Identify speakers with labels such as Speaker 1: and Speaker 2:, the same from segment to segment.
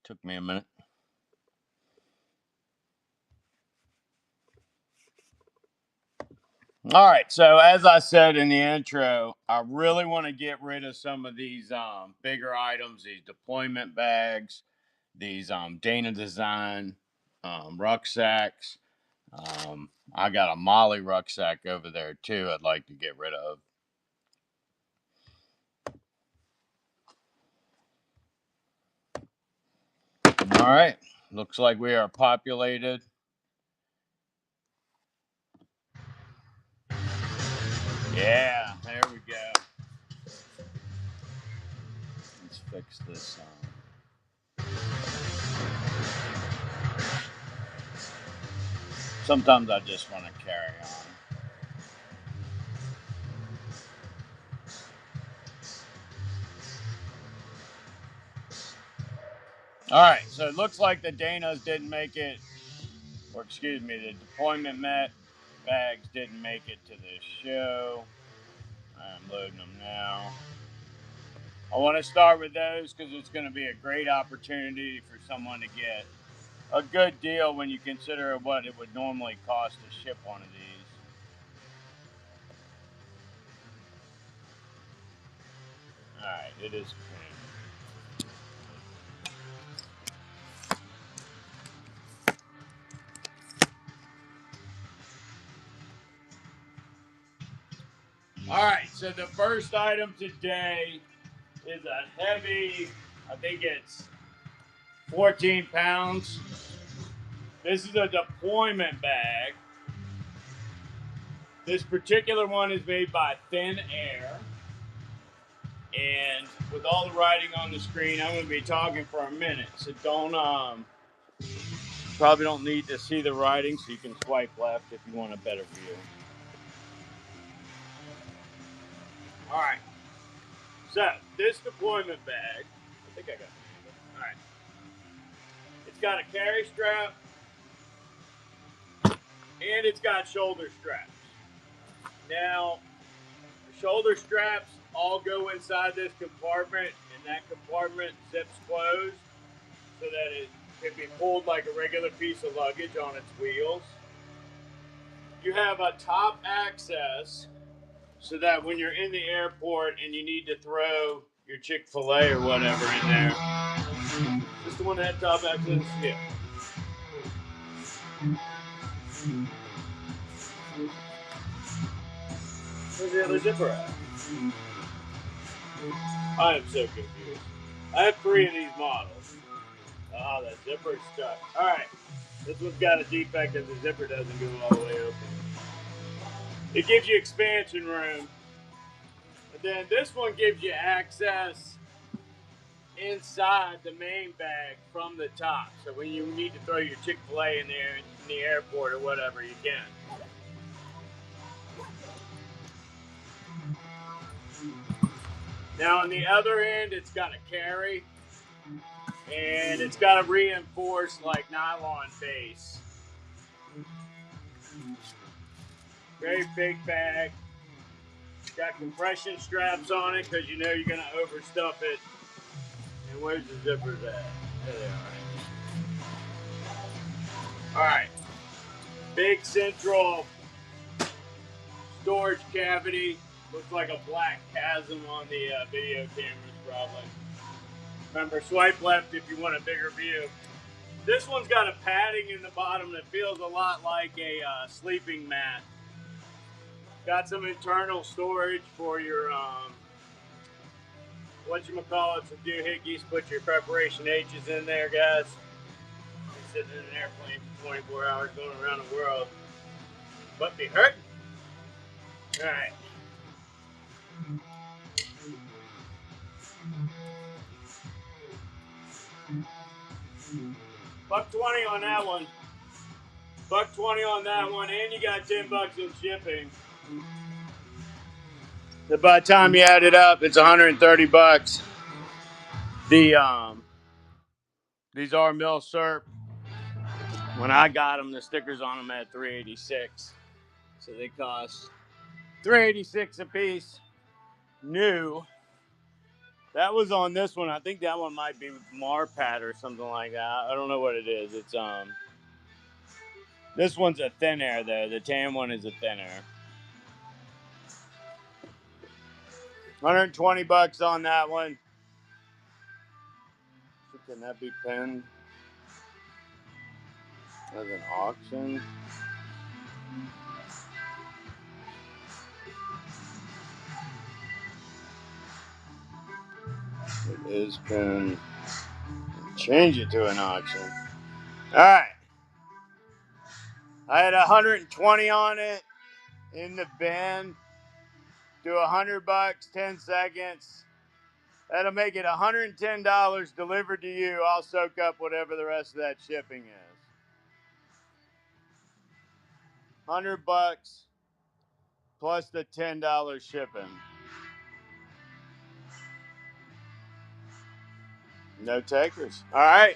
Speaker 1: Took me a minute. All right, so as I said in the intro, I really want to get rid of some of these bigger items, these deployment bags, these Dana Design rucksacks. I got a Molly rucksack over there too I'd like to get rid of. All right, looks like we are populated. Yeah, there we go. Let's fix this. Sometimes I just want to carry on. All right, so it looks like the Danas didn't make it, or excuse me, the deployment mat bags didn't make it to this show. I'm loading them now. I want to start with those because it's going to be a great opportunity for someone to get a good deal when you consider what it would normally cost to ship one of these. All right, it is pinned. All right, so the first item today is a heavy, I think it's 14 pounds. This is a deployment bag. This particular one is made by Thin Air. And with all the writing on the screen, I'm going to be talking for a minute. So probably don't need to see the writing, so you can swipe left if you want a better view. All right. So this deployment bag, I think I got it. All right. It's got a carry strap, and it's got shoulder straps. Now, the shoulder straps all go inside this compartment, and that compartment zips closed so that it can be pulled like a regular piece of luggage on its wheels. You have a top access so that when you're in the airport and you need to throw your Chick-fil-A or whatever in there. Is this the one that had top access? Yeah. Where's the other zipper at? I am so confused. I have 3 of these models. Ah, that zipper is stuck. Alright. This one's got a defect that the zipper doesn't go all the way open. It gives you expansion room. And then this one gives you access inside the main bag from the top. So when you need to throw your Chick-fil-A in there in the airport or whatever, you can. Now on the other end, it's got a carry, and it's got a reinforced like nylon base. Very big bag. Got compression straps on it because you know you're going to overstuff it. And where's the zippers at? There they are. All right. Big central storage cavity. Looks like a black chasm on the video cameras, probably. Remember, swipe left if you want a bigger view. This one's got a padding in the bottom that feels a lot like a sleeping mat. Got some internal storage for your, whatchamacallit, some doohickeys. Put your preparation H's in there, guys. You're sitting in an airplane for 24 hours going around the world. But be hurting. All right. $1.20 on that one. $1.20 on that one, and you got $10 in shipping. So by the time you add it up, it's $130. These are Milsurp. When I got them, the stickers on them at $386, so they cost $386 a piece, new. That was on this one. I think that one might be Marpat or something like that. I don't know what it is. It's this one's a thin air though. The tan one is a thin air. 120 bucks on that one. Can that be pinned as an auction? It is pinned. Change it to an auction. All right. I had 120 on it in the bin. Do 100 bucks, 10 seconds. That'll make it $110 delivered to you. I'll soak up whatever the rest of that shipping is. 100 bucks plus the $10 shipping. No takers. All right.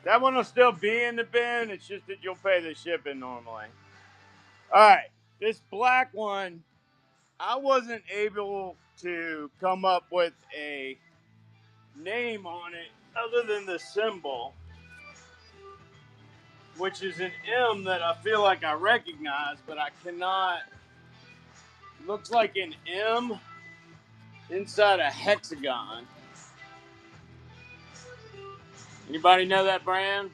Speaker 1: That one will still be in the bin. It's just that you'll pay the shipping normally. All right. This black one, I wasn't able to come up with a name on it other than the symbol, which is an M that I feel like I recognize, but I cannot. Looks like an M inside a hexagon. Anybody know that brand?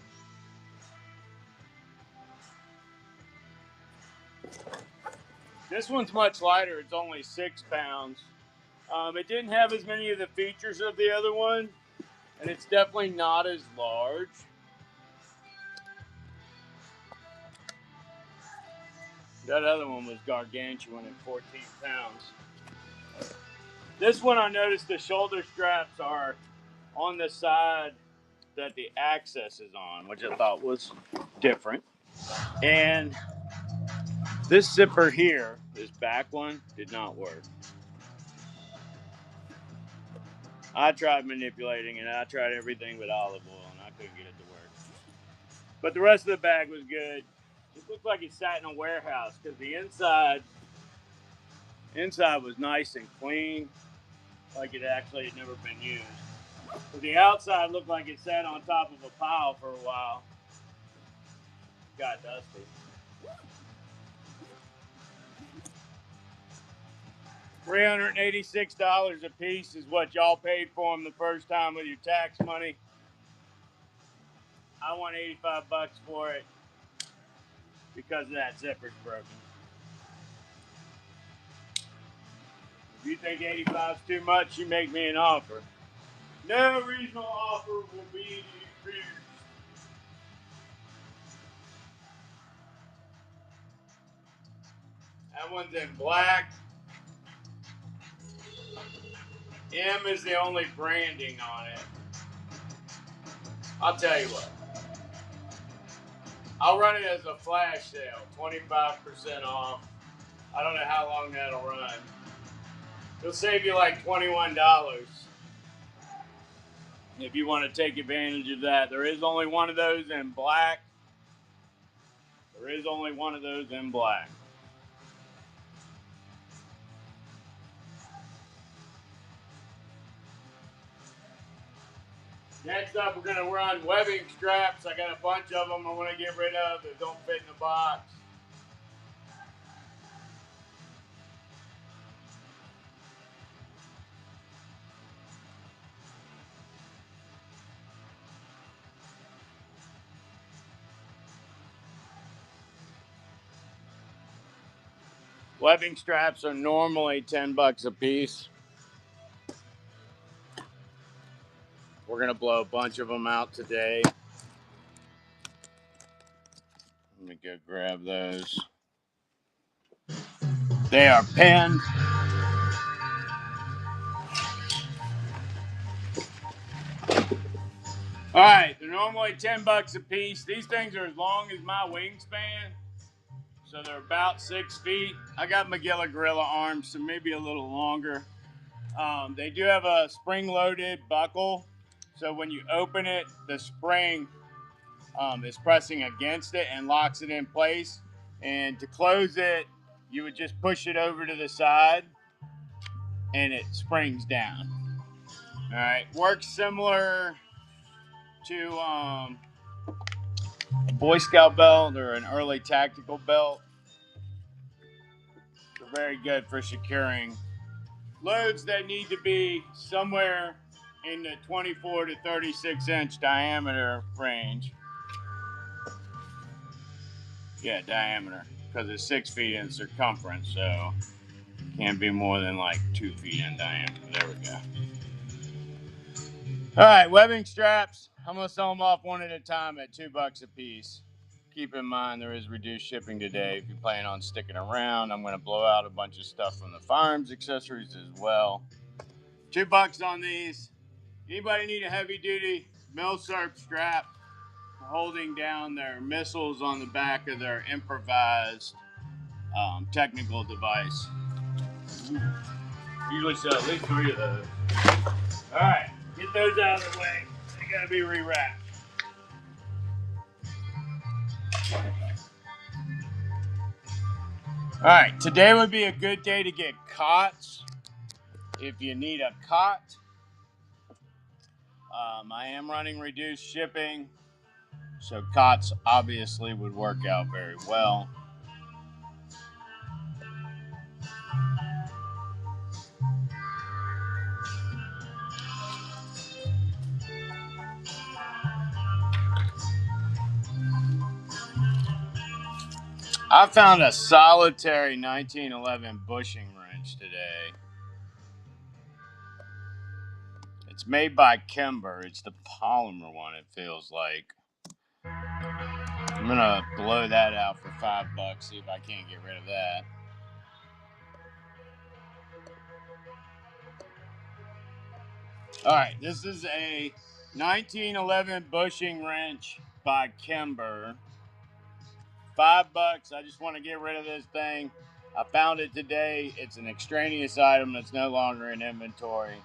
Speaker 1: This one's much lighter. It's only 6 pounds. It didn't have as many of the features of the other one, and it's definitely not as large. That other one was gargantuan at 14 pounds. This one, I noticed the shoulder straps are on the side that the access is on, which I thought was different. And this zipper here, this back one, did not work. I tried manipulating it. I tried everything with olive oil, and I couldn't get it to work. But the rest of the bag was good. It looked like it sat in a warehouse because the inside was nice and clean, like it actually had never been used. But the outside looked like it sat on top of a pile for a while. Got dusty. $386 a piece is what y'all paid for them the first time with your tax money. I want 85 bucks for it because of that zipper's broken. If you think 85 is too much, you make me an offer. No reasonable offer will be refused. That one's in black. M is the only branding on it. I'll tell you what. I'll run it as a flash sale, 25% off. I don't know how long that'll run. It'll save you like $21 if you want to take advantage of that. There is only one of those in black. There is only one of those in black. Next up, we're going to run webbing straps. I got a bunch of them I want to get rid of that don't fit in the box. Webbing straps are normally 10 bucks a piece. We're going to blow a bunch of them out today. Let me go grab those. They are pinned. All right, they're normally 10 bucks a piece. These things are as long as my wingspan, so they're about 6 feet. I got Magilla Gorilla arms, so maybe a little longer. They do have a spring-loaded buckle, so when you open it, the spring is pressing against it and locks it in place. And to close it, you would just push it over to the side. and it springs down. All right, works similar to a Boy Scout belt or an early tactical belt. They're very good for securing loads that need to be somewhere in the 24 to 36 inch diameter range. Yeah, diameter, because it's 6 feet in circumference, so can't be more than like 2 feet in diameter. There we go. All right, webbing straps. I'm gonna sell them off one at a time at $2 a piece. Keep in mind there is reduced shipping today. If you plan on sticking around, I'm gonna blow out a bunch of stuff from the firearms accessories as well. $2 on these. Anybody need a heavy duty milsurp strap holding down their missiles on the back of their improvised technical device? Usually sell at least 3 of those. All right, get those out of the way. They gotta be rewrapped. All right, today would be a good day to get cots. If you need a cot, I am running reduced shipping, so cots obviously would work out very well. I found a solitary 1911 bushing wrench today. It's made by Kimber. It's the polymer one, it feels like. I'm gonna blow that out for $5, see if I can't get rid of that. All right, this is a 1911 bushing wrench by Kimber. $5. I just want to get rid of this thing. I found it today. It's an extraneous item that's no longer in inventory.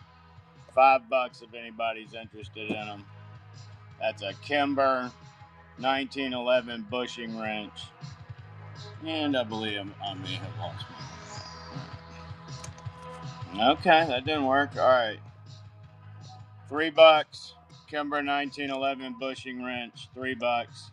Speaker 1: $5 if anybody's interested in them. That's a Kimber 1911 bushing wrench. And I believe I may have lost mine. Okay, that didn't work. All right. $3. Kimber 1911 bushing wrench. $3.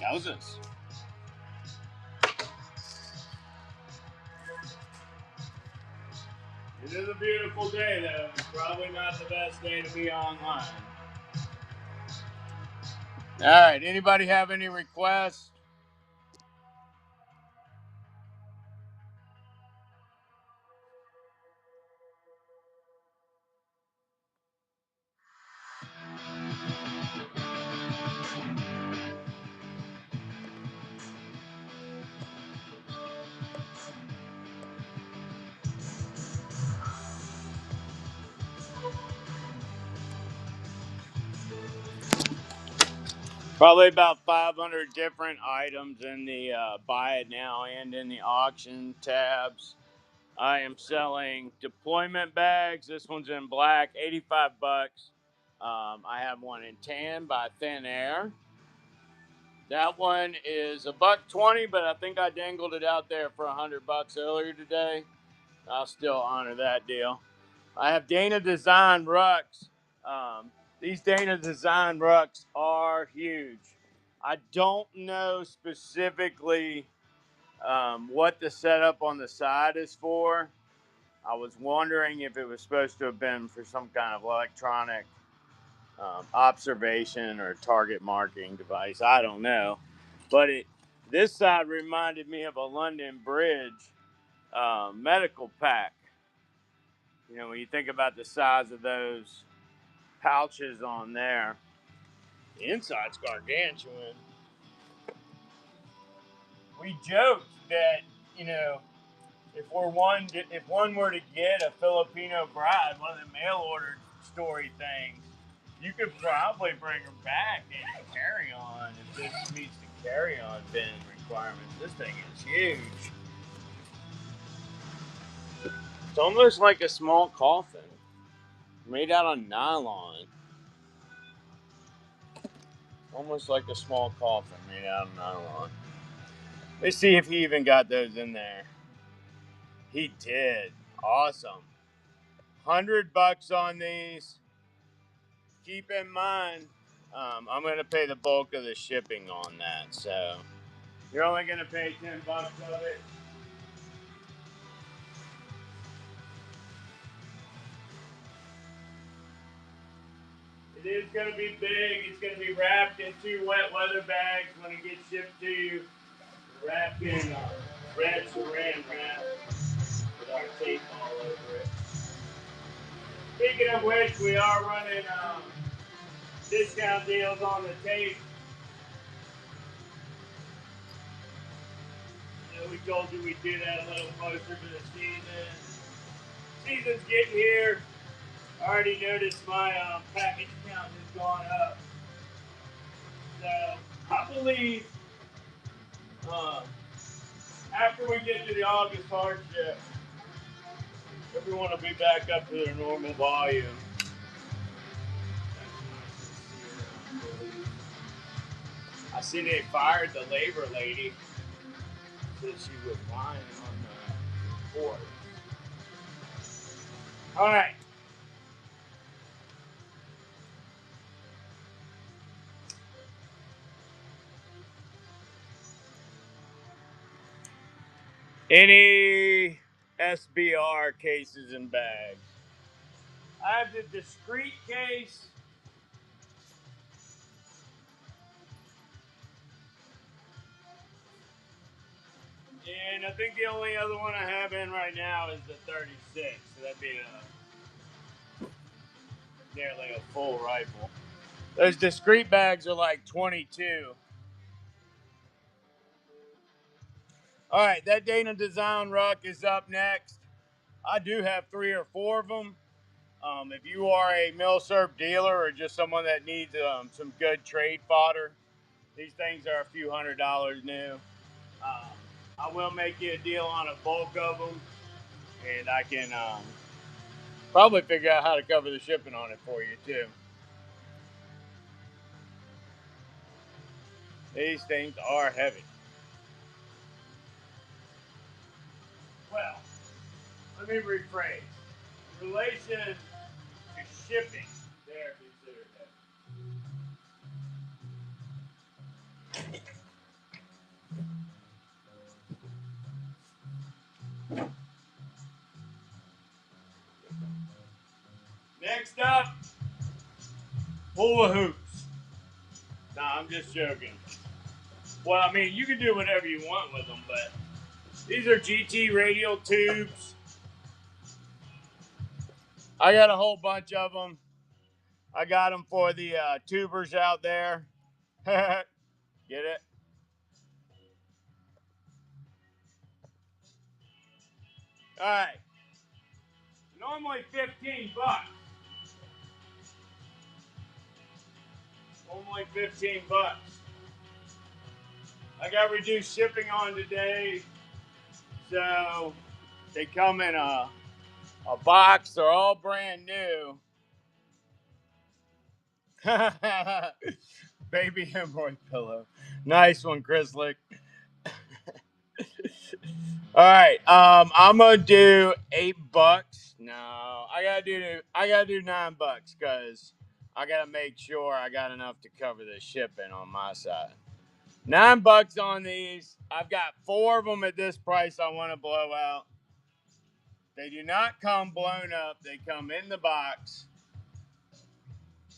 Speaker 1: Houses. It is a beautiful day, though. It's probably not the best day to be online. All right. Anybody have any requests? Probably about 500 different items in the buy it now and in the auction tabs. I am selling deployment bags. This one's in black, $85. I have one in tan by Thin Air. That one is $120, but I think I dangled it out there for $100 earlier today. I'll still honor that deal. I have Dana Design rucks. These Dana Design rucks are huge. I don't know specifically what the setup on the side is for. I was wondering if it was supposed to have been for some kind of electronic observation or target marking device. I don't know. But this side reminded me of a London Bridge medical pack. You know, when you think about the size of those pouches on there, the inside's gargantuan. We joked that, you know, if one were to get a Filipino bride, one of the mail order story things, you could probably bring her back and carry on if this meets the carry on bin requirements. This thing is huge. It's almost like a small coffin made out of nylon. Almost like a small coffin made out of nylon. Let's see if he even got those in there. He did. Awesome. $100 on these. Keep in mind, I'm going to pay the bulk of the shipping on that. So you're only going to pay $10 of it. It is going to be big. It's going to be wrapped in 2 wet weather bags when it gets shipped to you. Wrapped in red saran wrap with our tape all over it. Speaking of which, we are running discount deals on the tape. You know, we told you we'd do that a little closer to the season. Season's getting here. I already noticed my package count has gone up. So I believe after we get to the August hardship, everyone will be back up to their normal volume. I see they fired the labor lady. Said she was lying on the report. All right. Any SBR cases and bags? I have the discreet case. And I think the only other one I have in right now is the 36. So that'd be nearly a full rifle. Those discreet bags are like 22. All right, that Dana Design Ruck is up next. I do have 3 or 4 of them. If you are a Milsurp dealer or just someone that needs some good trade fodder, these things are a few $100s new. I will make you a deal on a bulk of them, and I can probably figure out how to cover the shipping on it for you too. These things are heavy. Well, let me rephrase. In relation to shipping, they're considered heavy. Next up, hula hoops. Nah, I'm just joking. Well, I mean, you can do whatever you want with them, but these are GT radial tubes. I got a whole bunch of them. I got them for the tubers out there. Get it? All right. Normally $15. Normally $15. I got reduced shipping on today, so they come in a box. They're all brand new. Baby hemorrhoid pillow. Nice one, Chrislick. All right, I'm gonna do $8. No, I gotta do $9 because I gotta make sure I got enough to cover the shipping on my side. $9 on these. I've got 4 of them at this price. I want to blow out. They do not come blown up. They come in the box.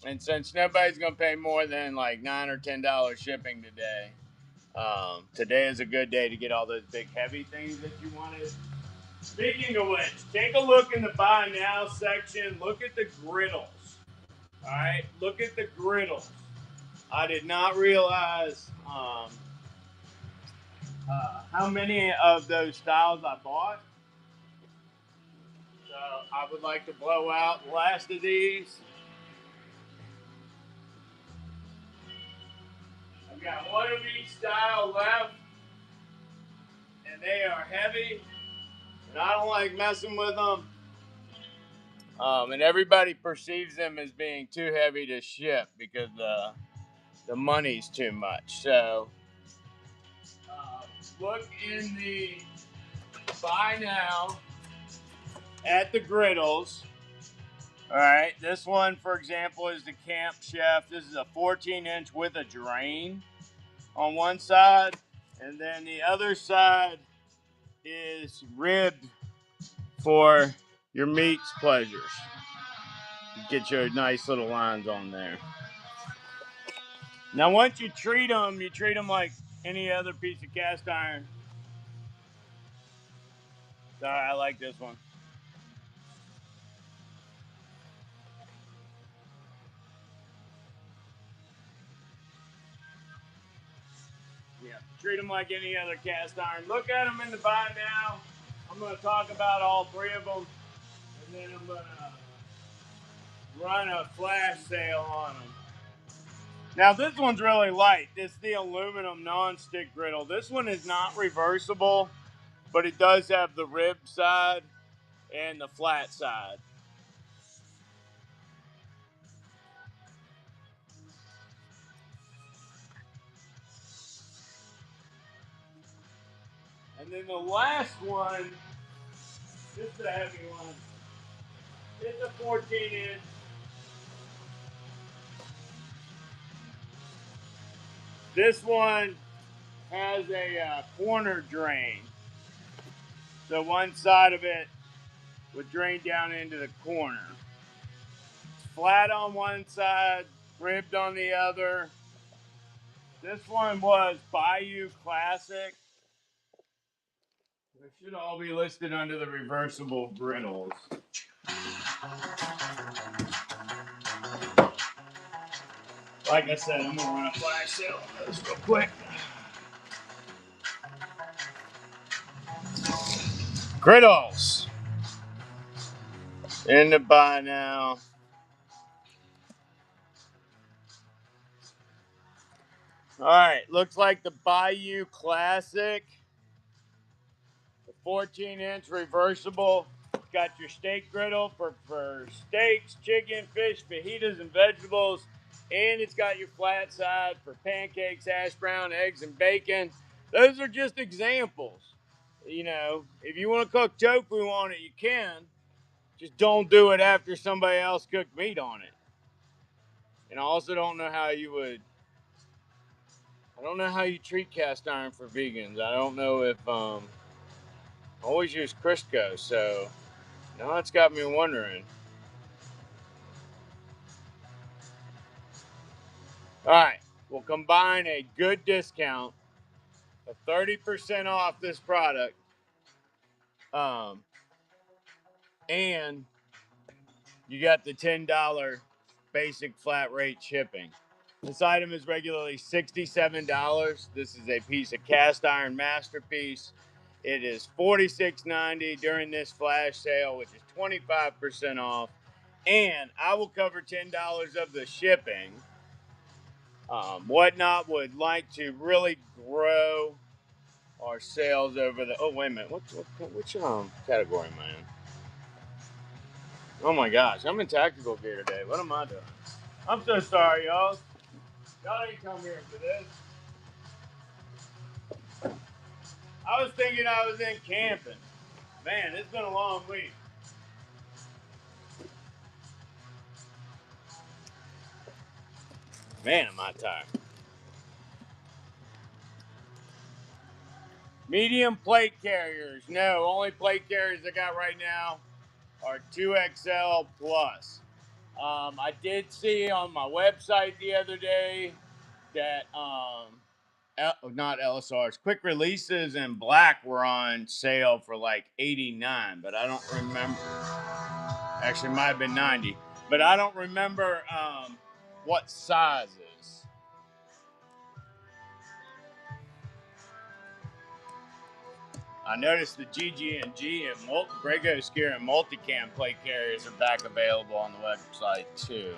Speaker 1: And since nobody's gonna pay more than like $9 or $10 shipping today, today is a good day to get all those big heavy things that you wanted. Speaking of which, take a look in the buy now section. Look at the griddles. All right, look at the griddles. I did not realize how many of those styles I bought. So I would like to blow out the last of these. I've got 1 of each style left, and they are heavy, and I don't like messing with them. And everybody perceives them as being too heavy to ship because the the money's too much. So look in the buy now at the griddles. All right, this one, for example, is the Camp Chef. This is a 14-inch with a drain on one side, and then the other side is ribbed for your meat's pleasures. You get your nice little lines on there. Now, once you treat them like any other piece of cast iron. Sorry, I like this one. Yeah, treat them like any other cast iron. Look at them in the buy now. I'm going to talk about all three of them, and then I'm going to run a flash sale on them. Now, this one's really light. This is the aluminum non-stick griddle. This one is not reversible, but it does have the rib side and the flat side. And then the last one, this is a heavy one. It's a 14-inch. This one has a corner drain. So one side of it would drain down into the corner. Flat on one side, ribbed on the other. This one was Bayou Classic. They should all be listed under the reversible griddles. Like I said, I'm going to run a flash sale on those real quick. Griddles. In the buy now. All right, looks like the Bayou Classic. The 14-inch reversible. It's got your steak griddle for steaks, chicken, fish, fajitas, and vegetables. And it's got your flat side for pancakes, hash brown, eggs, and bacon. Those are just examples. You know, if you want to cook tofu on it, you can. Just don't do it after somebody else cooked meat on it. And I also don't know how you would. I don't know how you treat cast iron for vegans. I don't know if I always use Crisco, so now it's got me wondering. All right, we'll combine a good discount of 30% off this product, and you got the $10 basic flat rate shipping. This item is regularly $67. This is a piece of cast iron masterpiece. It is $46.90 during this flash sale, which is 25% off. And I will cover $10 of the shipping. Whatnot would like to really grow our sales over the. Oh, wait a minute. Which category am I in? Oh my gosh, I'm in tactical gear today. What am I doing? I'm so sorry, y'all. Y'all didn't come here for this. I was thinking I was in camping. Man, it's been a long week. Man, am I tired. Medium plate carriers. No, only plate carriers I got right now are 2XL plus. I did see on my website the other day that not LSRs, quick releases in black were on sale for like $89, but I don't remember. Actually, it might have been $90, but I don't remember what sizes. I noticed the GG&G and Grago Skier and Multicam plate carriers are back available on the website too.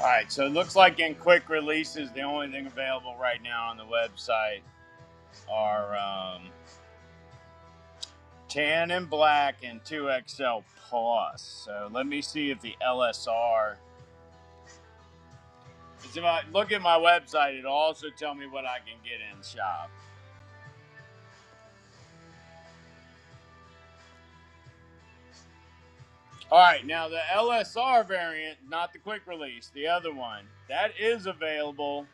Speaker 1: All right, so it looks like in quick releases, the only thing available right now on the website are tan and black and 2XL plus. So let me see if the LSR. If I look at my website, it'll also tell me what I can get in shop. All right, now the LSR variant, not the quick release, the other one, that is available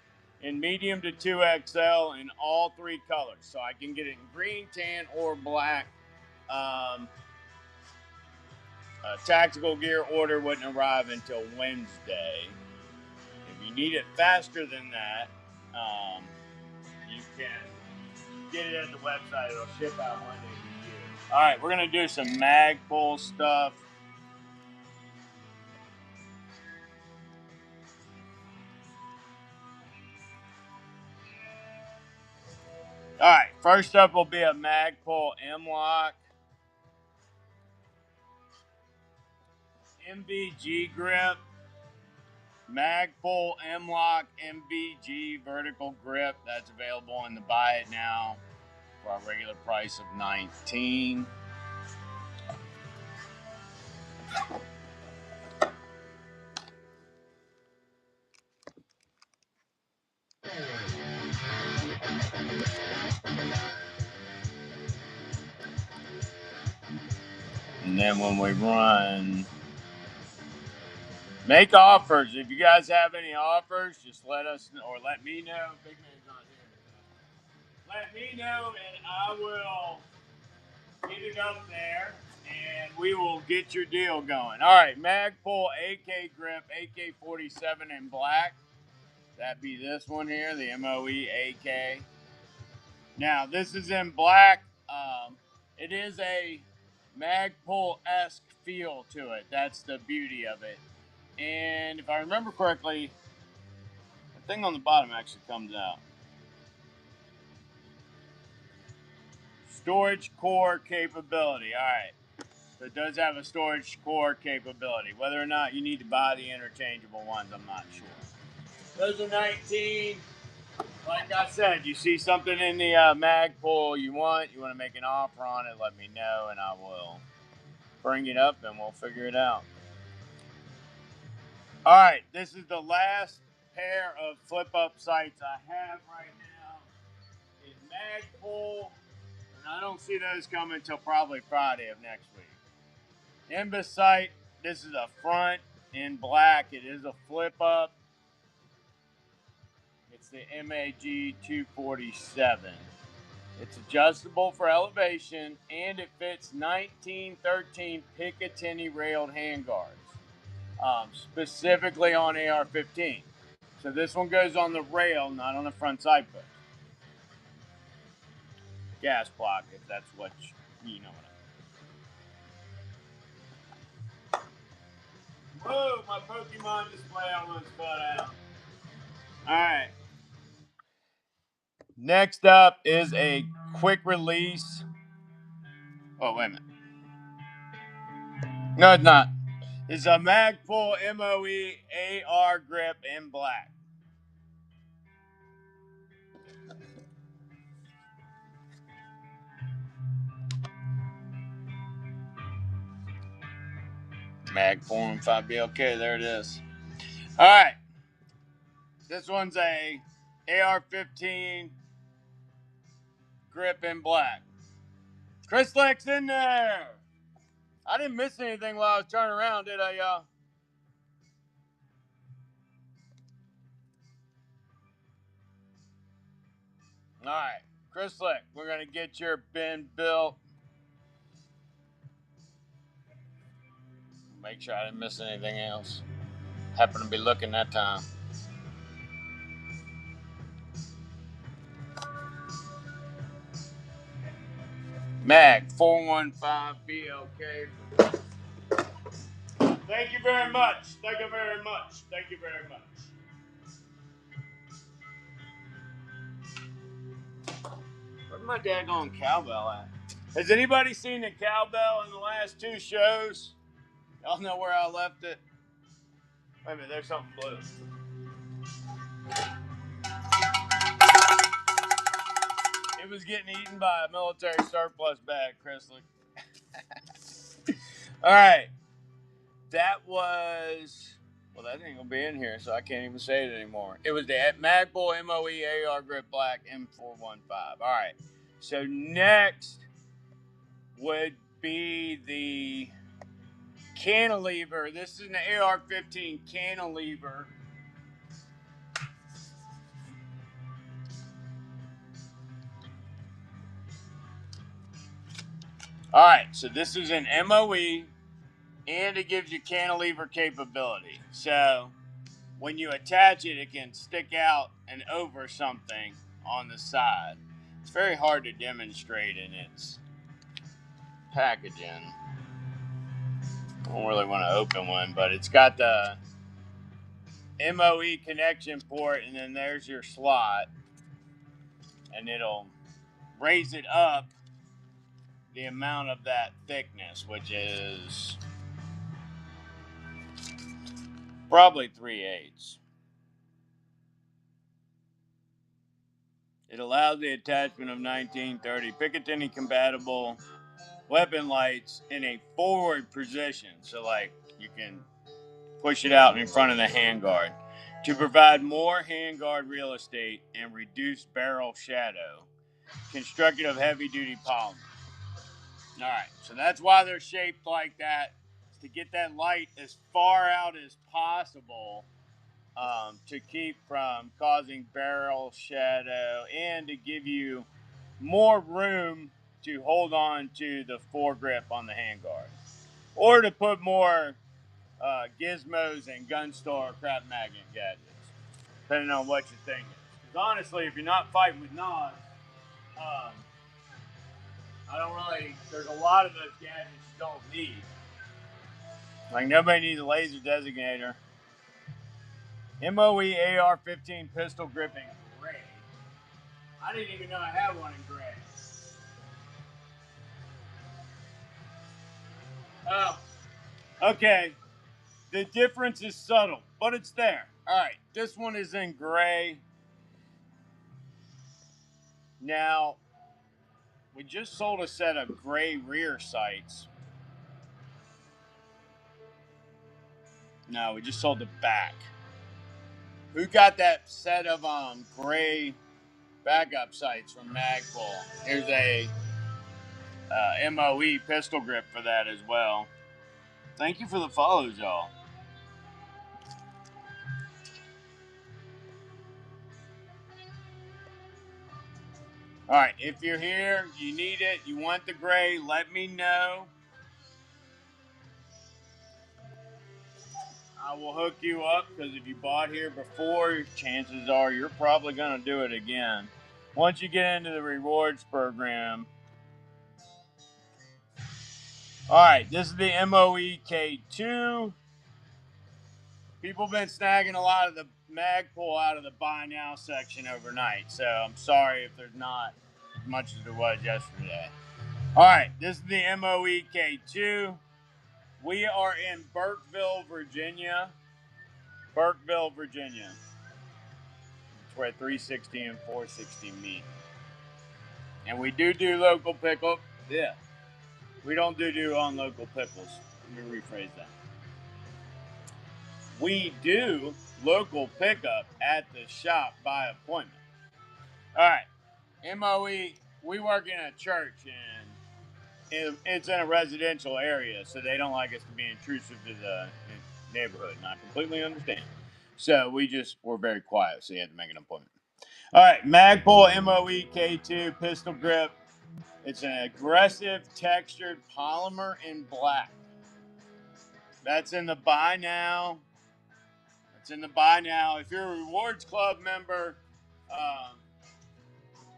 Speaker 1: in medium to 2XL in all three colors. So I can get it in green, tan, or black. Tactical gear order wouldn't arrive until Wednesday. If you need it faster than that, you can get it at the website. It'll ship out Monday to you. All right, we're going to do some Magpul stuff. All right, first up will be a Magpul M-Lock. MVG grip. Magpul M-Lock MVG vertical grip. That's available in the buy it now for a regular price of $19. And then when we run, make offers. If you guys have any offers, just let us know, or let me know. Big Man's not here. Let me know, and I will get it up there, and we will get your deal going. All right, Magpul AK grip, AK-47 in black. That'd be this one here, the MOE AK. Now, this is in black. It is a Magpul-esque feel to it. That's the beauty of it. And if I remember correctly, the thing on the bottom actually comes out. Storage core capability. All right. So it does have a storage core capability. Whether or not you need to buy the interchangeable ones, I'm not sure. Those are 19. Like I said, you see something in the Magpul you want to make an offer on it, let me know, and I will bring it up and we'll figure it out. All right, this is the last pair of flip-up sights I have right now in Magpul, and I don't see those coming until probably Friday of next week. Imbus sight, this is a front in black. It is a flip-up. It's the MAG 247. It's adjustable for elevation, and it fits 1913 Picatinny railed handguards, specifically on AR-15. So this one goes on the rail, not on the front side post. Gas block, if that's what you know what I mean. Whoa, my Pokemon display almost fell out. All right. Next up is a quick release. Oh, wait a minute. No, it's not. It's a Magpul MOE AR grip in black. Magpul and 5BLK, there it is. All right. This one's a AR-15 grip in black. Chris Leck's in there. I didn't miss anything while I was turning around, did I, y'all? All right. Chris Leck, we're going to get your bin built. Make sure I didn't miss anything else. Happened to be looking that time. Mag 415 BLK. Thank you very much. Thank you very much. Thank you very much. Where's my daggone cowbell at? Has anybody seen the cowbell in the last two shows? Y'all know where I left it? Wait a minute, there's something blue. It was getting eaten by a military surplus bag, Chrisley. All right. That was, well, that ain't going to be in here, so I can't even say it anymore. It was the Magpul MOE AR Grip Black M415. All right. So next would be the cantilever. This is an AR-15 cantilever. All right, so this is an MOE, and it gives you cantilever capability. So when you attach it, it can stick out and over something on the side. It's very hard to demonstrate in its packaging. I don't really want to open one, but it's got the MOE connection port, and then there's your slot, and it'll raise it up the amount of that thickness, which is probably 3/8. It allows the attachment of 1930 Picatinny compatible weapon lights in a forward position, so like you can push it out in front of the handguard to provide more handguard real estate and reduce barrel shadow. Constructed of heavy-duty polymer. All right, so that's why they're shaped like that, to get that light as far out as possible, to keep from causing barrel shadow and to give you more room to hold on to the foregrip on the handguard, or to put more gizmos and gun store crap magnet gadgets, depending on what you're thinking. Because honestly, if you're not fighting with knives, I don't really, there's a lot of those gadgets you don't need. Like nobody needs a laser designator. MOE AR-15 pistol grip in gray. I didn't even know I had one in gray. Oh, okay. The difference is subtle, but it's there. All right, this one is in gray. Now, we just sold a set of gray rear sights. No, we just sold the back. Who got that set of gray backup sights from Magpul? Here's a MOE pistol grip for that as well. Thank you for the follows, y'all. All right, if you're here, you need it, you want the gray, let me know. I will hook you up, because if you bought here before, chances are you're probably going to do it again. Once you get into the rewards program. All right, this is the MOE K2. People have been snagging a lot of the Magpul out of the buy now section overnight, so I'm sorry if there's not as much as there was yesterday. All right, this is the MOE K2. We are in Burkeville, Virginia. Burkeville, Virginia. It's where 360 and 460 meet. And we do local pickup. Yeah. We don't do on local pickles. Let me rephrase that. We do local pickup at the shop by appointment. All right. MOE, we work in a church, and it's in a residential area, so they don't like us to be intrusive to the neighborhood, and I completely understand. So we're very quiet, so you had to make an appointment. All right, Magpul MOE K2 pistol grip. It's an aggressive textured polymer in black. That's in the buy now. It's in the buy now. If you're a Rewards Club member,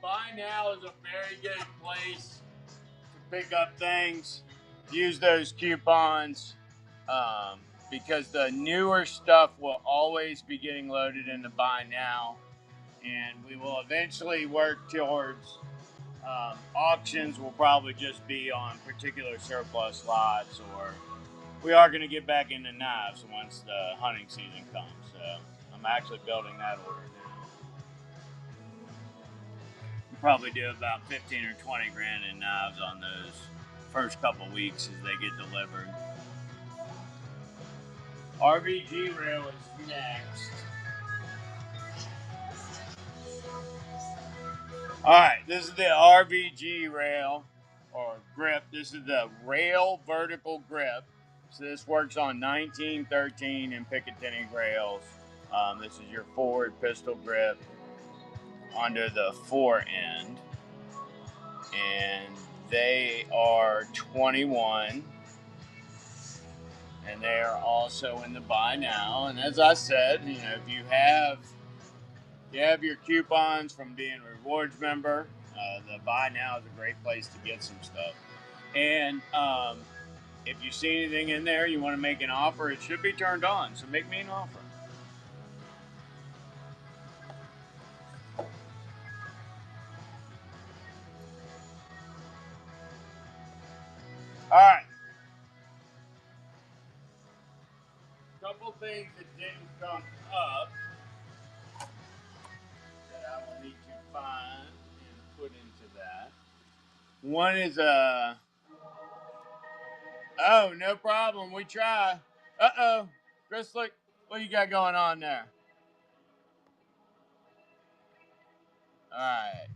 Speaker 1: buy now is a very good place to pick up things. Use those coupons, because the newer stuff will always be getting loaded in the buy now, and we will eventually work towards auctions. Will probably just be on particular surplus lots or we are going to get back into knives once the hunting season comes. So I'm actually building that order now. We'll probably do about 15 or 20 grand in knives on those first couple weeks as they get delivered. RVG rail is next. All right, this is the RVG rail or grip. This is the rail vertical grip. So this works on 19, 13, and Picatinny rails. This is your forward pistol grip under the fore end. And they are 21. And they are also in the buy now. And as I said, if you have your coupons from being a rewards member, the buy now is a great place to get some stuff. And if you see anything in there you want to make an offer, it should be turned on. So make me an offer. All right. Couple things that didn't come up that I will need to find and put into that. One is oh, no problem. We try. Uh-oh. Chris, look what you got going on there. All right.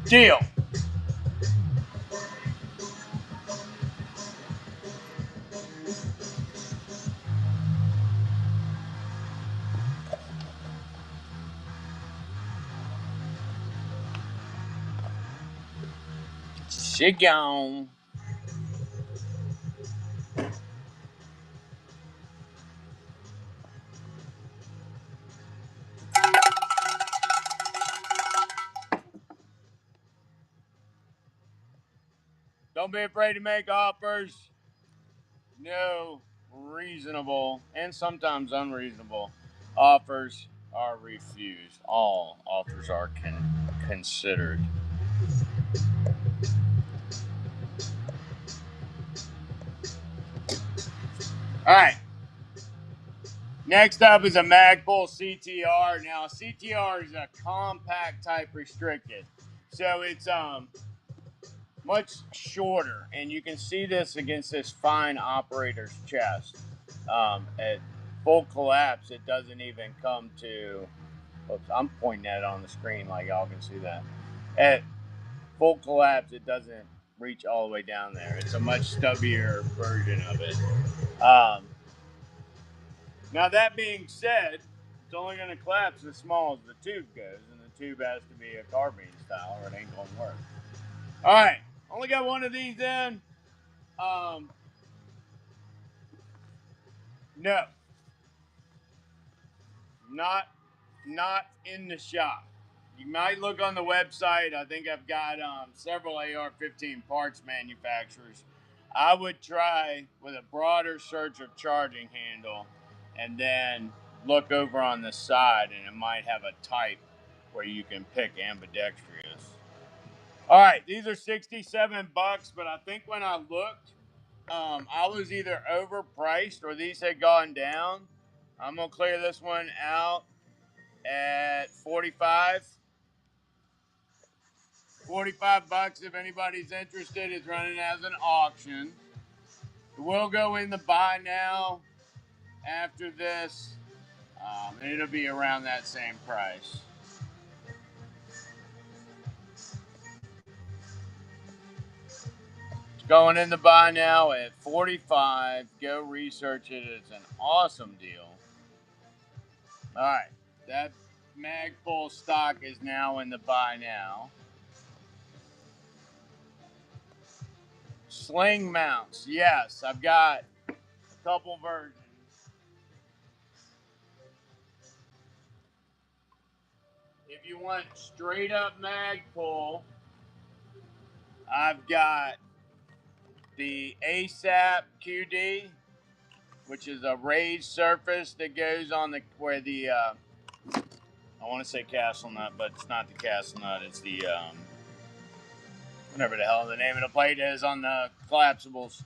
Speaker 1: Deal. She gone. Don't be afraid to make offers. No reasonable and sometimes unreasonable offers are refused. All offers are considered. All right. Next up is a Magpul CTR. Now, CTR is a compact type restricted, so it's much shorter, and you can see this against this fine operator's chest. At full collapse, it doesn't even come to. Oops, I'm pointing at it on the screen like y'all can see that. At full collapse, it doesn't reach all the way down there. It's a much stubbier version of it. Now, that being said, it's only going to collapse as small as the tube goes, and the tube has to be a carbine style or it ain't going to work. All right, only got one of these in. No, not in the shop. You might look on the website. I think I've got several AR-15 parts manufacturers. I would try with a broader search of charging handle, and then look over on the side, and it might have a type where you can pick ambidextrous. All right, these are $67, but I think when I looked, I was either overpriced or these had gone down. I'm gonna clear this one out at 45. $45 if anybody's interested. It's running as an auction. It will go in the buy now after this. It'll be around that same price. It's going in the buy now at 45. Go research it. It's an awesome deal. All right. That Magpul stock is now in the buy now. Sling mounts. Yes, I've got a couple versions. If you want straight up Magpul, I've got the ASAP QD, which is a raised surface that goes on the where the I want to say castle nut, but it's not the castle nut. It's the whatever the hell the name of the plate is on the collapsibles.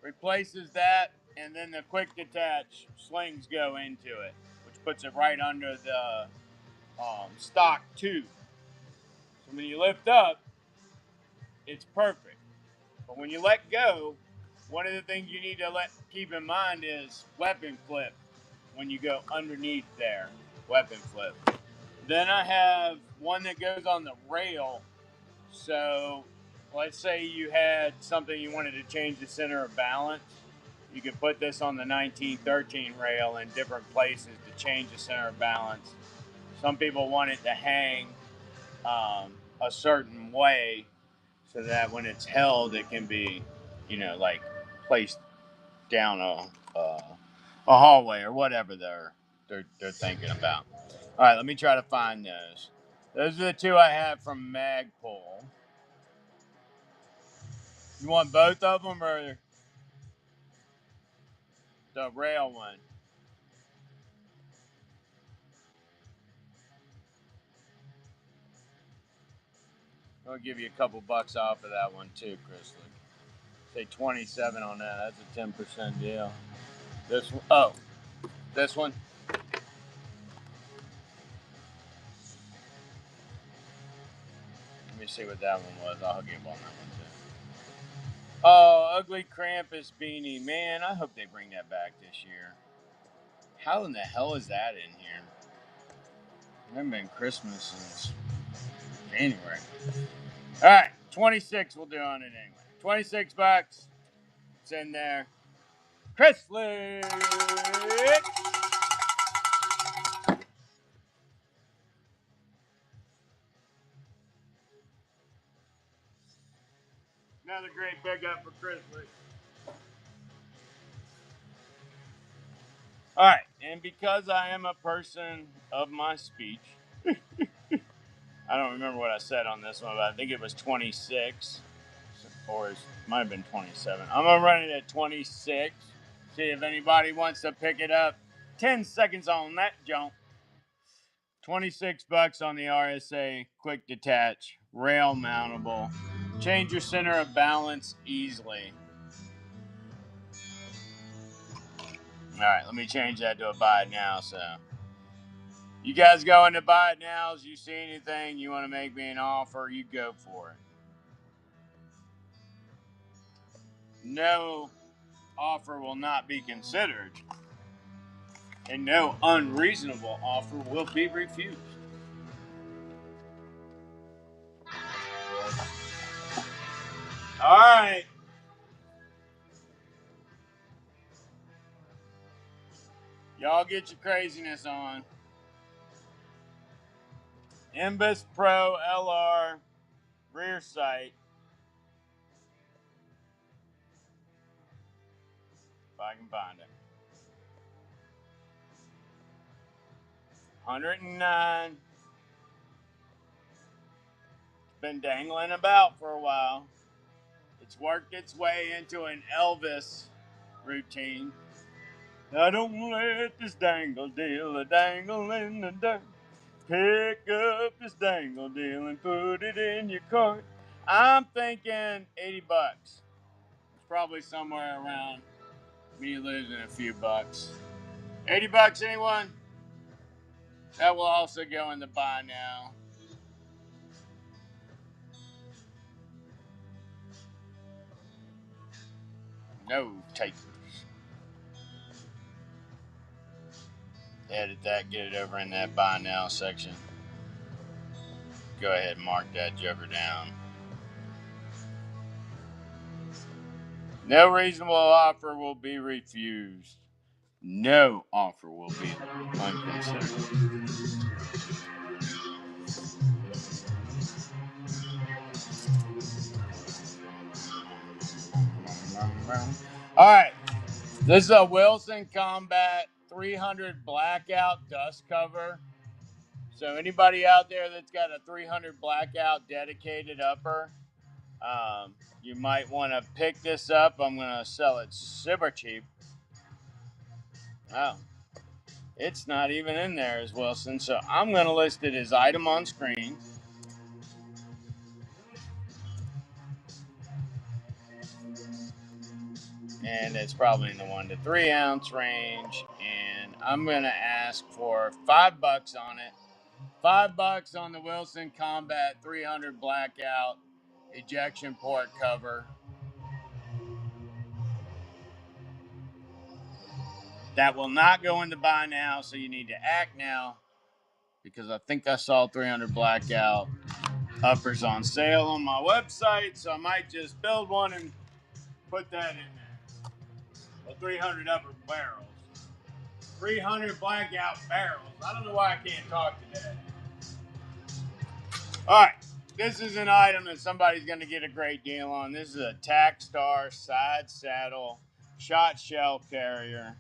Speaker 1: Replaces that, and then the quick detach slings go into it, which puts it right under the stock tube. So when you lift up, it's perfect. But when you let go, one of the things you need to keep in mind is weapon flip when you go underneath there. Weapon flip. Then I have one that goes on the rail. So let's say you had something you wanted to change the center of balance. You could put this on the 1913 rail in different places to change the center of balance. Some people want it to hang a certain way so that when it's held, it can be, like placed down a hallway or whatever they're thinking about. All right, let me try to find those. Those are the two I have from Magpul. You want both of them or the rail one? I'll give you a couple bucks off of that one too, Chris. Say 27 on that. That's a 10% deal. This one, this one. Let me see what that one was. I'll hook you up on that one too. Oh, ugly Krampus beanie. Man, I hope they bring that back this year. How in the hell is that in here? It hasn't been Christmas since January. All right, 26 we'll do on it anyway. 26 bucks. It's in there. Chris Lick. Another great big up for Chris Lick. All right, and because I am a person of my speech, I don't remember what I said on this one, but I think it was 26, or it might have been 27. I'm gonna run it at 26. See if anybody wants to pick it up. 10 seconds on that jump. 26 bucks on the RSA quick detach, rail mountable. Change your center of balance easily. All right, let me change that to a buy it now. So, you guys going to buy it now? As you see anything you want to make me an offer, you go for it. No offer will not be considered, and no unreasonable offer will be refused. All right. Y'all get your craziness on. Imbus Pro LR rear sight. If I can find it. 109. It's been dangling about for a while. It's worked its way into an Elvis routine. I don't let this dangle deal a dangle in the dirt. Pick up this dangle deal and put it in your cart. I'm thinking 80 bucks. It's probably somewhere around me losing a few bucks. 80 bucks, anyone? That will also go in the buy now. No takers. Edit that, get it over in that buy now section. Go ahead and mark that joker down. No reasonable offer will be refused. No offer will be unconsidered. All right. This is a Wilson Combat 300 blackout dust cover. So anybody out there that's got a 300 blackout dedicated upper, you might want to pick this up. I'm going to sell it super cheap. Oh, it's not even in there as Wilson. So I'm going to list it as item on screen. And it's probably in the 1 to 3 ounce range. And I'm going to ask for $5 on it. $5 on the Wilson Combat 300 blackout ejection port cover. That will not go into buy now, so you need to act now, because I think I saw 300 blackout uppers on sale on my website, so I might just build one and put that in there. Well, 300 upper barrels. 300 blackout barrels. I don't know why I can't talk today. All right, this is an item that somebody's going to get a great deal on. This is a Tac Star side saddle shot shell carrier.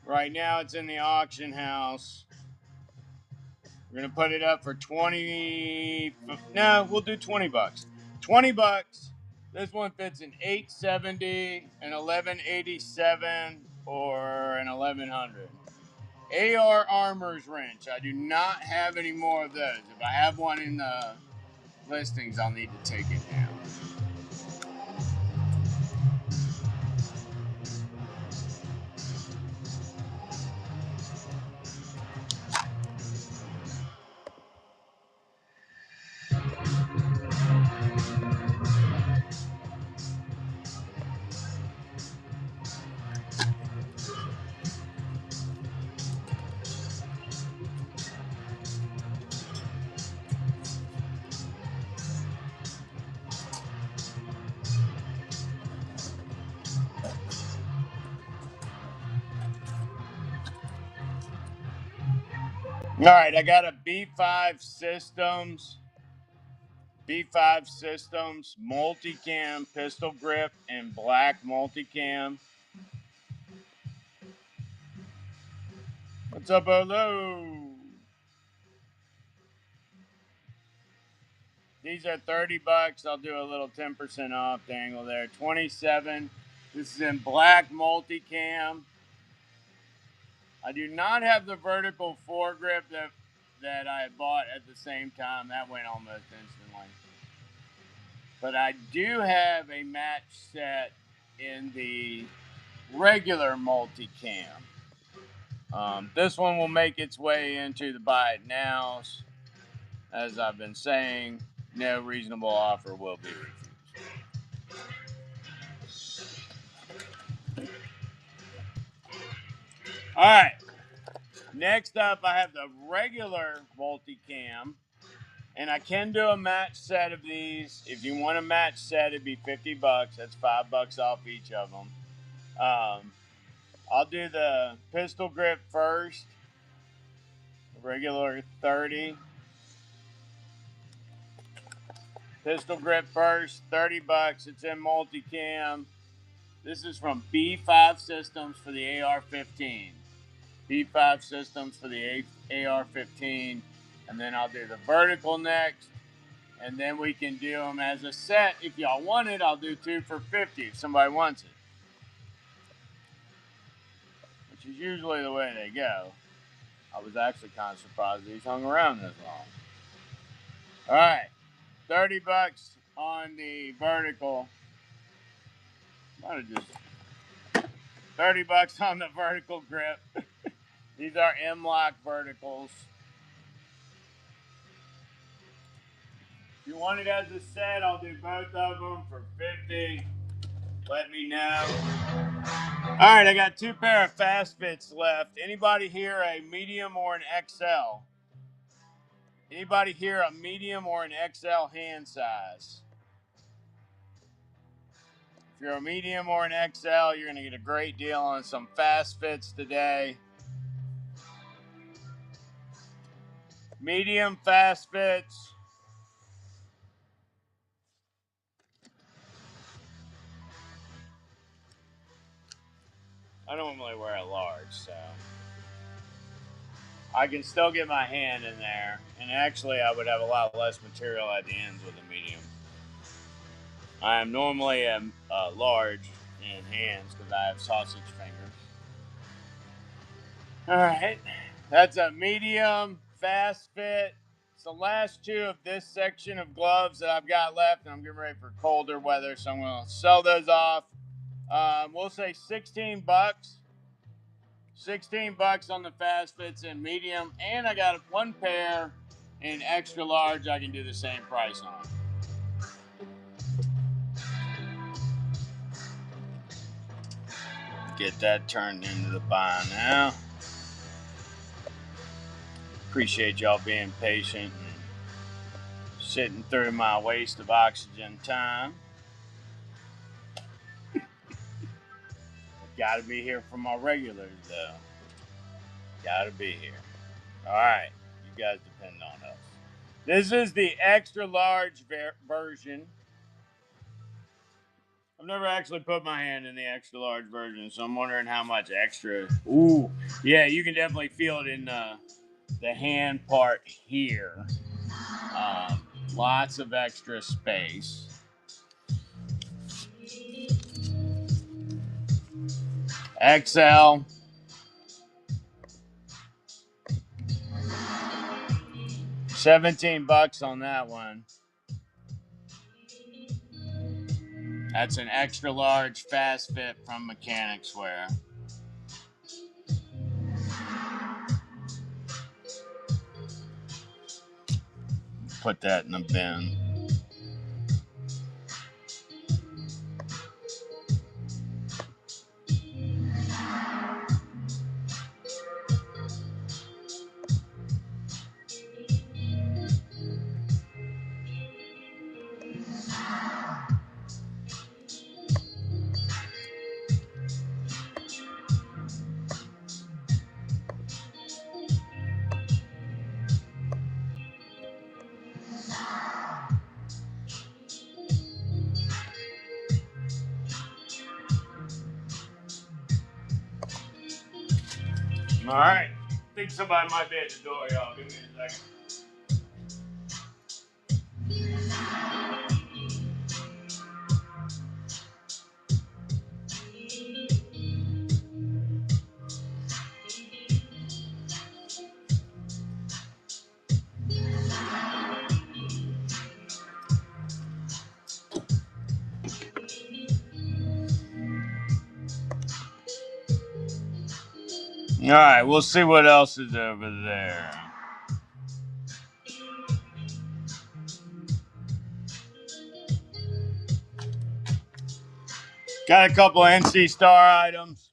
Speaker 1: Right now it's in the auction house. We're going to put it up for 20. No, we'll do $20. $20. This one fits an 870, an 1187, or an 1100. AR Armor's wrench. I do not have any more of those. If I have one in the listings, I'll need to take it down. All right, I got a B5 Systems multicam pistol grip in black multicam. What's up, Olo? These are $30. I'll do a little 10% off dangle there. 27. This is in black multicam. I do not have the vertical foregrip that I bought at the same time. That went almost instantly. But I do have a match set in the regular multicam. This one will make its way into the buy it nows. As I've been saying, no reasonable offer will be refused. All right. Next up, I have the regular multicam, and I can do a match set of these. If you want a match set, it'd be $50. That's $5 off each of them. I'll do the pistol grip first. Regular 30. Pistol grip first, $30. It's in multicam. This is from B5 Systems for the AR-15. B5 Systems for the AR-15. And then I'll do the vertical next. And then we can do them as a set. If y'all want it, I'll do 2 for $50 if somebody wants it. Which is usually the way they go. I was actually kind of surprised these hung around this long. All right, $30 on the vertical. Might have just $30 on the vertical grip. These are M-Lock verticals. If you want it as a set, I'll do both of them for $50. Let me know. All right, I got 2 pair of fast fits left. Anybody here a medium or an XL? Anybody here a medium or an XL hand size? If you're a medium or an XL, you're going to get a great deal on some fast fits today. Medium fast fits. I don't normally wear a large, so. I can still get my hand in there, and actually I would have a lot less material at the ends with a medium. I am normally a large in hands because I have sausage fingers. All right, that's a medium fast fit. It's the last two of this section of gloves that I've got left, and I'm getting ready for colder weather, so I'm going to sell those off. We'll say 16 bucks. 16 bucks on the fast fits in medium, and I got one pair in extra large I can do the same price on. Get that turned into the buy now. Appreciate y'all being patient and sitting through my waste of oxygen time. Gotta be here for my regulars, though. Gotta be here. All right, you guys depend on us. This is the extra large version. I've never actually put my hand in the extra large version, so I'm wondering how much extra. Ooh, yeah, you can definitely feel it in the hand part here. Lots of extra space. XL. $17 on that one. That's an extra large fast fit from Mechanics Wear. Put that in the bin. All right. I think somebody might be at the door, y'all. Give me a second. All right, we'll see what else is over there. Got a couple of NC Star items.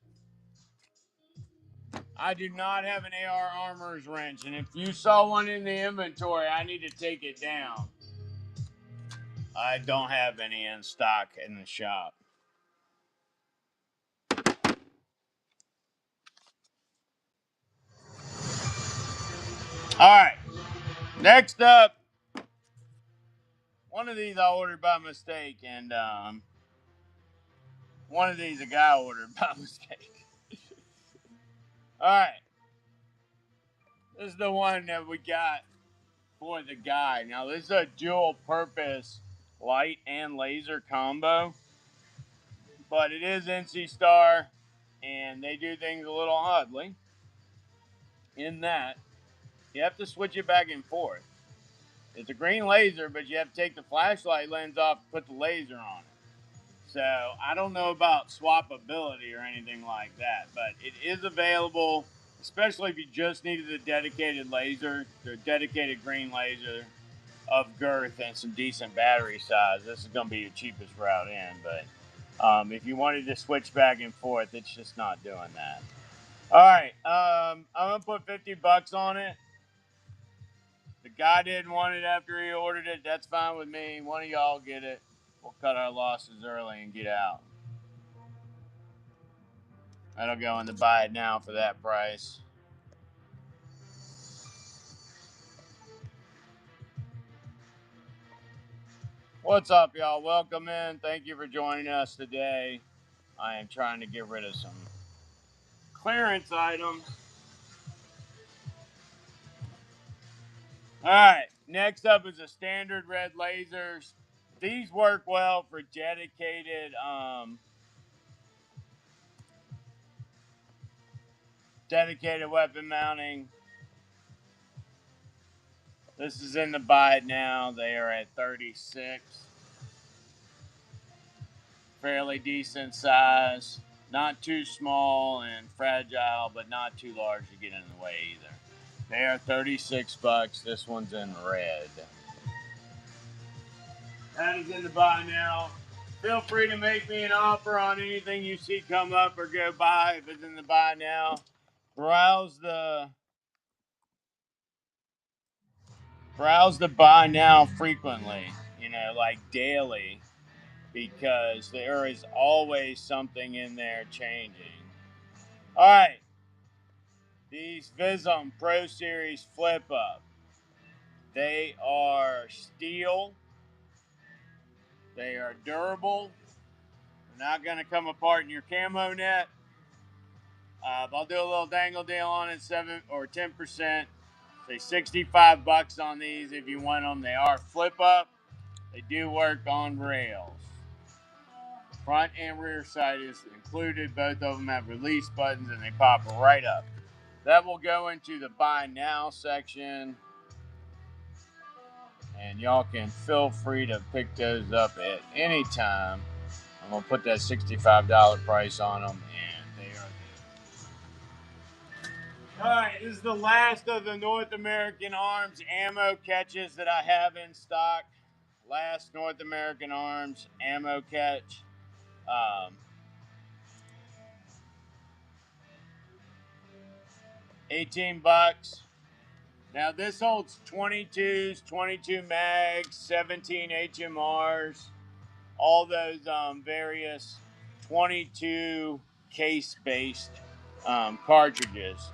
Speaker 1: I do not have an AR Armor's wrench, and if you saw one in the inventory, I need to take it down. I don't have any in stock in the shop. All right, next up, one of these I ordered by mistake, and one of these a guy ordered by mistake. All right, this is the one that we got for the guy. Now, this is a dual purpose light and laser combo, but it is NC Star, and they do things a little oddly in that you have to switch it back and forth. It's a green laser, but you have to take the flashlight lens off and put the laser on it. So I don't know about swappability or anything like that, but it is available, especially if you just needed a dedicated laser, or dedicated green laser of girth and some decent battery size. This is going to be your cheapest route in, but if you wanted to switch back and forth, it's just not doing that. All right, I'm going to put $50 on it. The guy didn't want it after he ordered it. That's fine with me. One of y'all get it. We'll cut our losses early and get out. I don't go in to buy it now for that price. What's up, y'all? Welcome in. Thank you for joining us today. I am trying to get rid of some clearance items. All right, next up is a standard red lasers. These work well for dedicated weapon mounting. This is in the buy it now. They are at 36. Fairly decent size. Not too small and fragile, but not too large to get in the way either. They are 36 bucks. This one's in red. That is in the buy now. Feel free to make me an offer on anything you see come up or go by if it's in the buy now. Browse the buy now frequently, like daily, because there is always something in there changing. All right, these Visum Pro Series flip up. They are steel. They are durable. They're not going to come apart in your camo net. I'll do a little dangle deal on it, 7 or 10%. Say 65 bucks on these if you want them. They are flip up. They do work on rails. Front and rear sight is included. Both of them have release buttons and they pop right up. That will go into the buy now section. And y'all can feel free to pick those up at any time. I'm going to put that $65 price on them, and they are there. All right, this is the last of the North American Arms ammo catches that I have in stock. Last North American Arms ammo catch. 18 bucks. Now this holds 22s, 22 mags, 17 HMRs, all those various 22 case-based cartridges.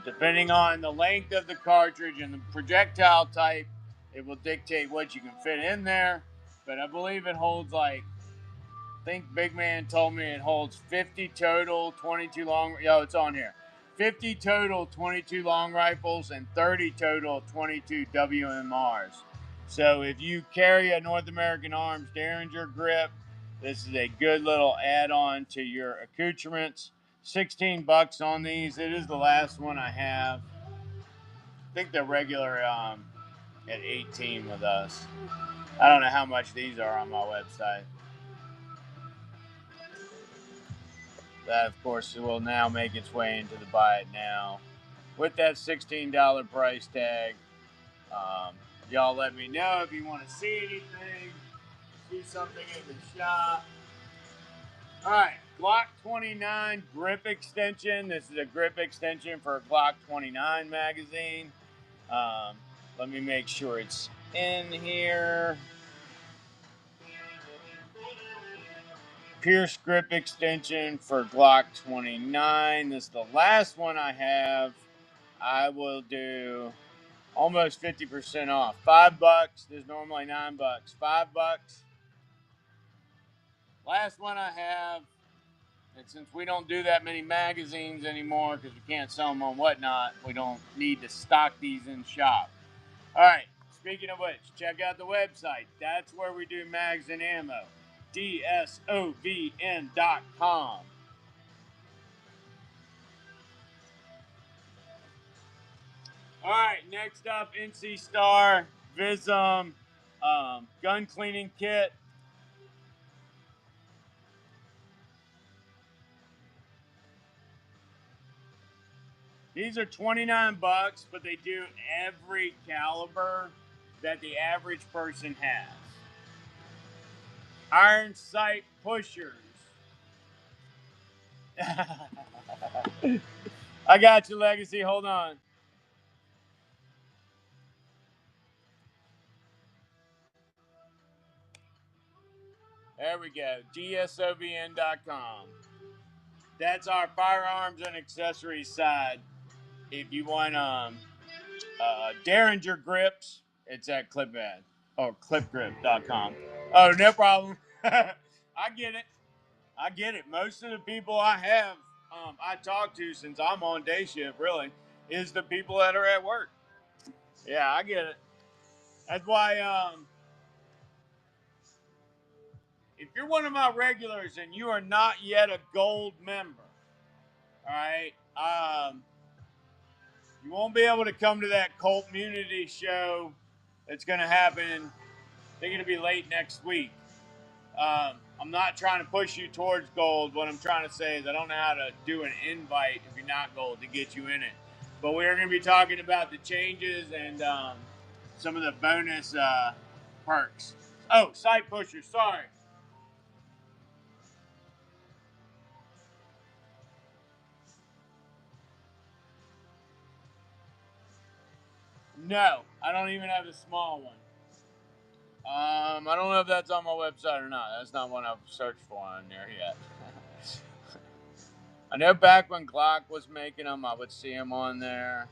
Speaker 1: Depending on the length of the cartridge and the projectile type, it will dictate what you can fit in there. But I believe it holds I think Big Man told me it holds 50 total, 22 long. It's on here. 50 total 22 long rifles and 30 total 22 WMRs. So if you carry a North American Arms Derringer grip, this is a good little add-on to your accoutrements. 16 bucks on these. It is the last one I have. I think they're regular at 18 with us. I don't know how much these are on my website. That, of course, will now make its way into the buy it now. With that $16 price tag, y'all let me know if you want to see anything, see something in the shop. All right, Glock 29 grip extension. This is a grip extension for a Glock 29 magazine. Let me make sure it's in here. Pierce grip extension for Glock 29. This is the last one I have. I will do almost 50% off. $5. There's normally $9. $5. Last one I have. And since we don't do that many magazines anymore because we can't sell them on Whatnot, we don't need to stock these in shop. All right. Speaking of which, check out the website. That's where we do mags and ammo. DSOVN.com. All right, next up, NC Star Visum gun cleaning kit. These are 29 bucks, but they do every caliber that the average person has. Iron sight pushers. I got you, Legacy. Hold on. There we go. DSOBN.com. That's our firearms and accessories side. If you want Derringer grips, it's at Clipad or clipgrip.com. Oh, no problem. I get it. I get it. Most of the people I have, I talk to since I'm on day shift, really, is the people that are at work. Yeah, I get it. That's why, if you're one of my regulars and you are not yet a gold member, all right, you won't be able to come to that Colt Community show that's going to happen. They're going to be late next week. I'm not trying to push you towards gold. What I'm trying to say is I don't know how to do an invite if you're not gold to get you in it. But we're going to be talking about the changes and some of the bonus perks. Oh, site pusher. Sorry. No, I don't even have the small one. I don't know if that's on my website or not. That's not one I've searched for on there yet. I know back when Glock was making them, I would see them on there.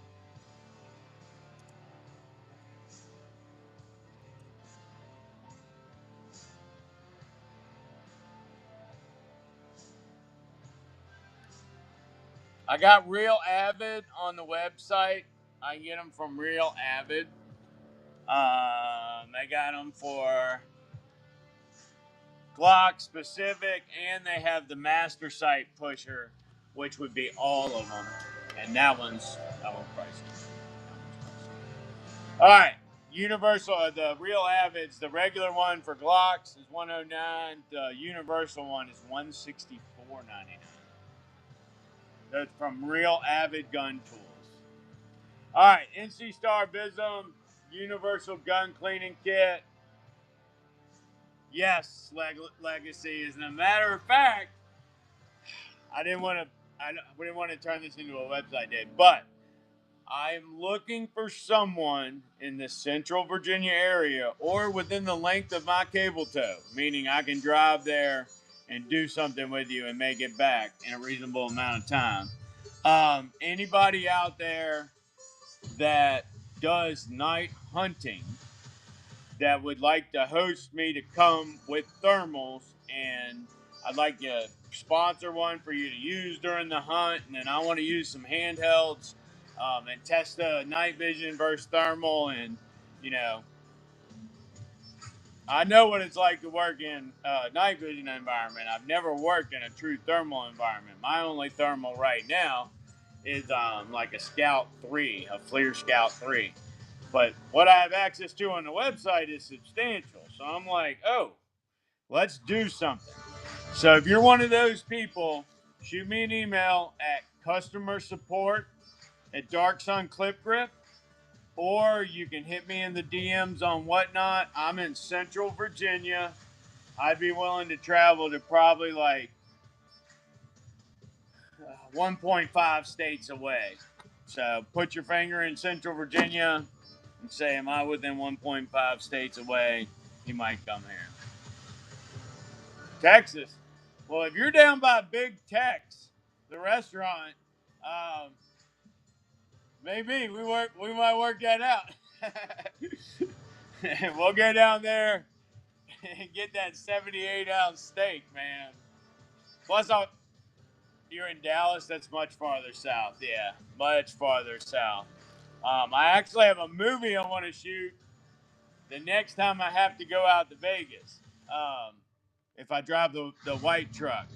Speaker 1: I got Real Avid on the website. I get them from Real Avid. They got them for Glock specific, and they have the master sight pusher, which would be all of them. And that one's pricey. All right, Universal. The Real Avids. The regular one for Glocks is $109. The Universal one is $164.99. That's from Real Avid Gun Tools. All right, NC Star Bism Universal Gun Cleaning Kit. Yes, Legacy. As a matter of fact, I didn't want to. We didn't want to turn this into a website day, but I'm looking for someone in the Central Virginia area or within the length of my cable tow, meaning I can drive there and do something with you and make it back in a reasonable amount of time. Anybody out there that does night hunting that would like to host me to come with thermals, and I'd like to sponsor one for you to use during the hunt, and then I want to use some handhelds and test the night vision versus thermal, and you know, I know what it's like to work in a night vision environment. I've never worked in a true thermal environment. My only thermal right now is like a Scout 3, a FLIR Scout 3. But what I have access to on the website is substantial. So I'm like, oh, let's do something. So if you're one of those people, shoot me an email at customer support at Dark Sun Clip Grip, or you can hit me in the DMs on Whatnot. I'm in Central Virginia. I'd be willing to travel to probably like 1.5 states away. So put your finger in Central Virginia and say, am I within 1.5 states away? He might come here. Texas. Well, if you're down by Big Tex, the restaurant, um, maybe we might work that out. We'll go down there and get that 78-ounce steak, man. Plus, you're in Dallas. That's much farther south. Yeah, much farther south. I actually have a movie I want to shoot the next time I have to go out to Vegas. If I drive the white truck,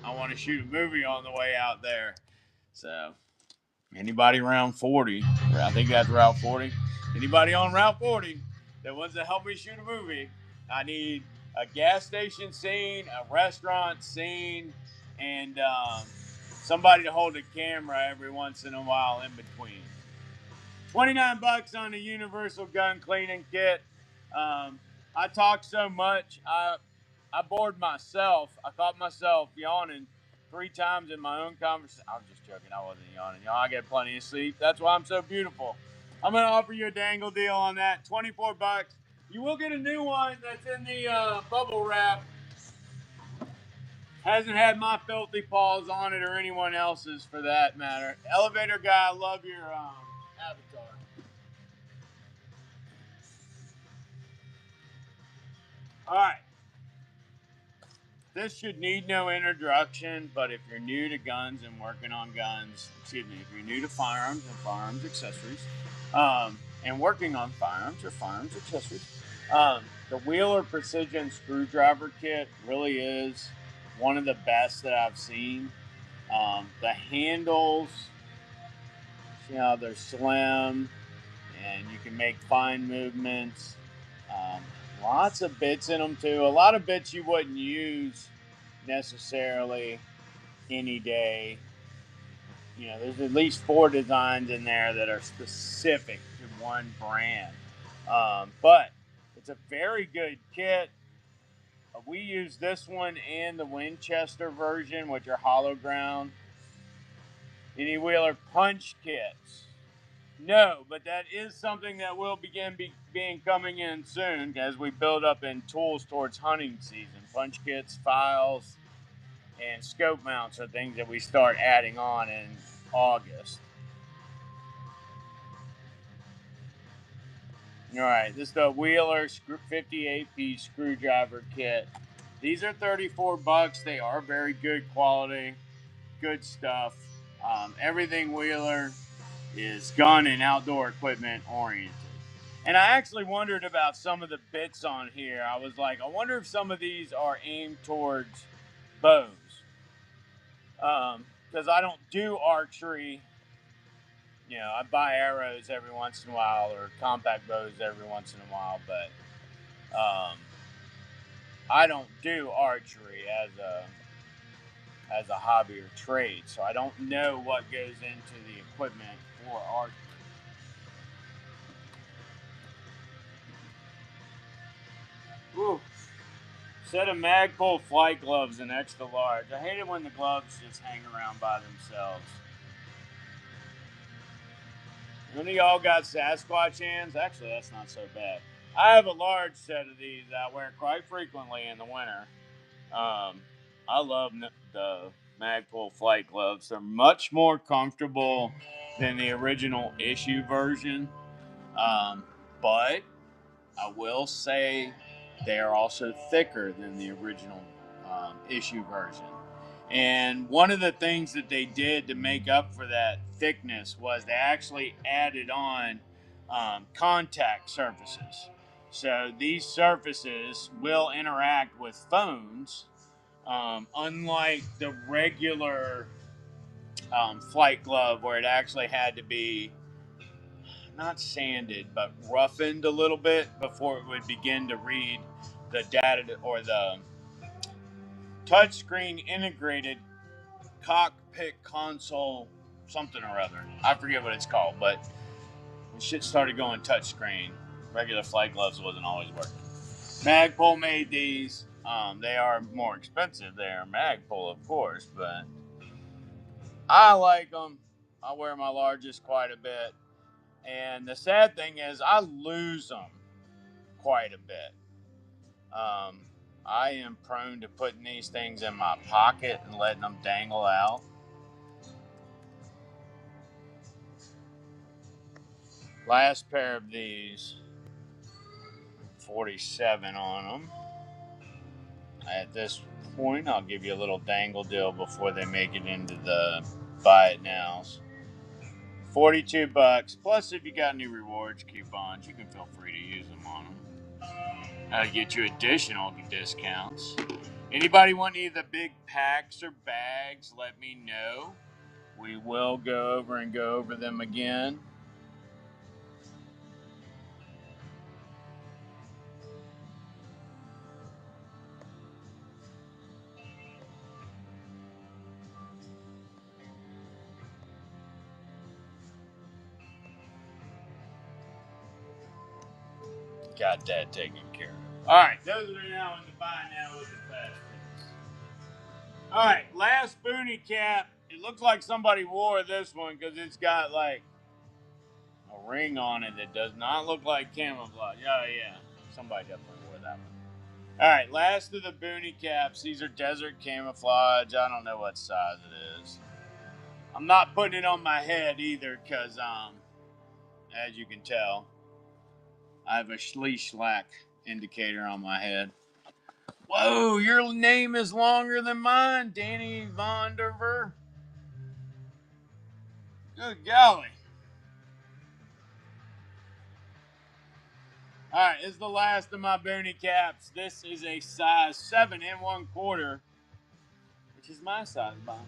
Speaker 1: I want to shoot a movie on the way out there. So, anybody around 40, I think that's Route 40. Anybody on Route 40 that wants to help me shoot a movie, I need a gas station scene, a restaurant scene, and somebody to hold a camera every once in a while in between. $29 on a universal gun cleaning kit. I talk so much, I bored myself. I caught myself yawning 3 times in my own conversation. I was just joking. I wasn't yawning. Y'all, I get plenty of sleep. That's why I'm so beautiful. I'm going to offer you a dangle deal on that. $24. You will get a new one that's in the bubble wrap. Hasn't had my filthy paws on it or anyone else's for that matter. Elevator guy, I love your avatar. All right. This should need no introduction, but if you're new to guns and working on guns, excuse me, if you're new to firearms and firearms accessories, and working on firearms or accessories. The Wheeler Precision Screwdriver Kit really is one of the best that I've seen. The handles, they're slim and you can make fine movements. Um, Lots of bits in them too. A lot of bits you wouldn't use necessarily any day. There's at least 4 designs in there that are specific to one brand. But it's a very good kit. We use this one and the Winchester version, which are hollow ground. Any Wheeler punch kits? No, but that is something that will being coming in soon as we build up in tools towards hunting season. Punch kits, files, and scope mounts are things that we start adding on in August. All right, this is the Wheeler 58-piece screwdriver kit. These are $34. They are very good quality, good stuff. Everything Wheeler is gun and outdoor equipment oriented. And I actually wondered about some of the bits on here. I was like, I wonder if some of these are aimed towards bows. Because I don't do archery. I buy arrows every once in a while or compact bows every once in a while, but I don't do archery as a hobby or trade, so I don't know what goes into the equipment for archery. Ooh. Set of Magpul flight gloves in extra large. I hate it when the gloves just hang around by themselves. None of y'all got Sasquatch hands? Actually, that's not so bad. I have a large set of these I wear quite frequently in the winter. I love the Magpul flight gloves. They're much more comfortable than the original issue version. But I will say they are also thicker than the original issue version. And one of the things that they did to make up for that thickness was they actually added on contact surfaces. So these surfaces will interact with phones, unlike the regular flight glove where it actually had to be not sanded, but roughened a little bit before it would begin to read the data or the touchscreen integrated cockpit console something or other. I forget what it's called, but when shit started going touchscreen, regular flight gloves wasn't always working. Magpul made these. They are more expensive. They are Magpul, of course, but I like them. I wear my largest quite a bit. And the sad thing is, I lose them quite a bit. I am prone to putting these things in my pocket and letting them dangle out. Last pair of these, 47 on them. At this point, I'll give you a little dangle deal before they make it into the buy it nows. $42. Plus, if you got any rewards coupons, you can feel free to use them on them. That'll get you additional discounts. Anybody want any of the big packs or bags, let me know. We will go over them again. Got that taken care of. All right, those are now in the buy now with the fast pass. All right, last boonie cap. It looks like somebody wore this one because it's got like a ring on it that does not look like camouflage. Oh yeah, somebody definitely wore that one. All right, last of the boonie caps. These are desert camouflage. I don't know what size it is. I'm not putting it on my head either because, as you can tell, I have a Schleich indicator on my head. Whoa, your name is longer than mine, Danny Von der Ver. Good golly. All right, this is the last of my boonie caps. This is a size 7 1/4, which is my size, by the way.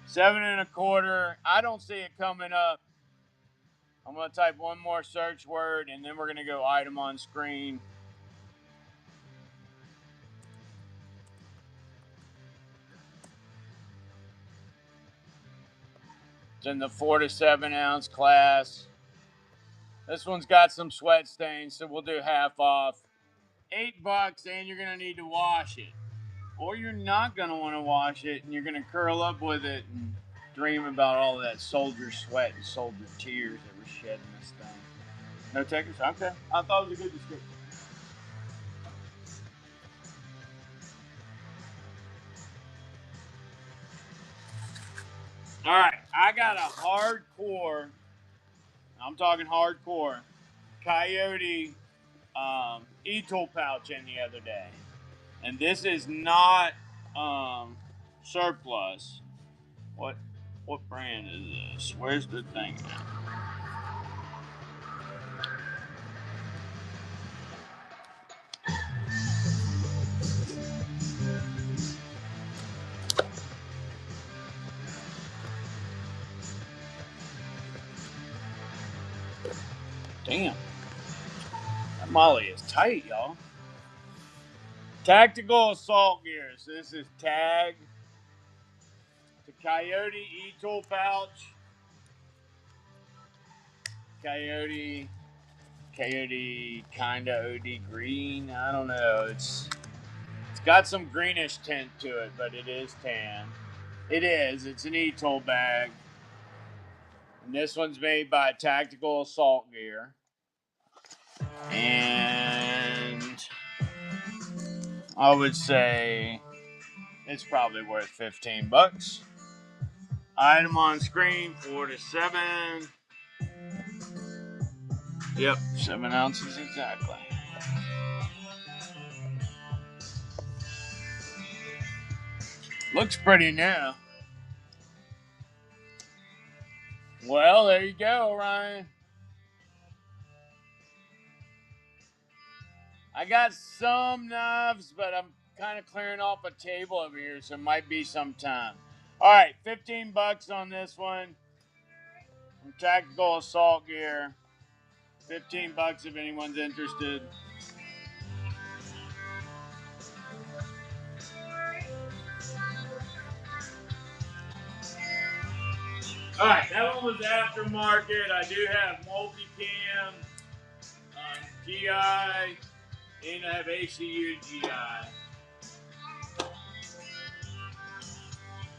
Speaker 1: 7 1/4. I don't see it coming up. I'm going to type one more search word, and then we're going to go item on screen. It's in the 4 to 7 ounce class. This one's got some sweat stains, so we'll do half off. $8, and you're going to need to wash it. Or you're not going to want to wash it, and you're going to curl up with it and dream about all that soldier sweat and soldier tears that were shed in this thing. No takers? Okay. I thought it was a good description. All right. I got a hardcore, I'm talking hardcore, Coyote e-tool pouch in the other day. And this is not surplus. What brand is this? Where's the thing at? Damn. That Molly is tight, y'all. Tactical assault gear. So this is tag. The Coyote e-tool pouch. Coyote kinda OD green. I don't know. It's got some greenish tint to it, but it is tan. It is. It's an e-tool bag. And this one's made by Tactical Assault Gear. And I would say it's probably worth $15. Item on screen, 4 to 7. Yep, 7 ounces exactly. Looks pretty new. Well, there you go, Ryan. I got some knives, but I'm kind of clearing off a table over here, so it might be some time. All right, $15 on this one from Tactical Assault Gear. $15 if anyone's interested. All right, that one was aftermarket. I do have multicam, GI, and I have ACU GI.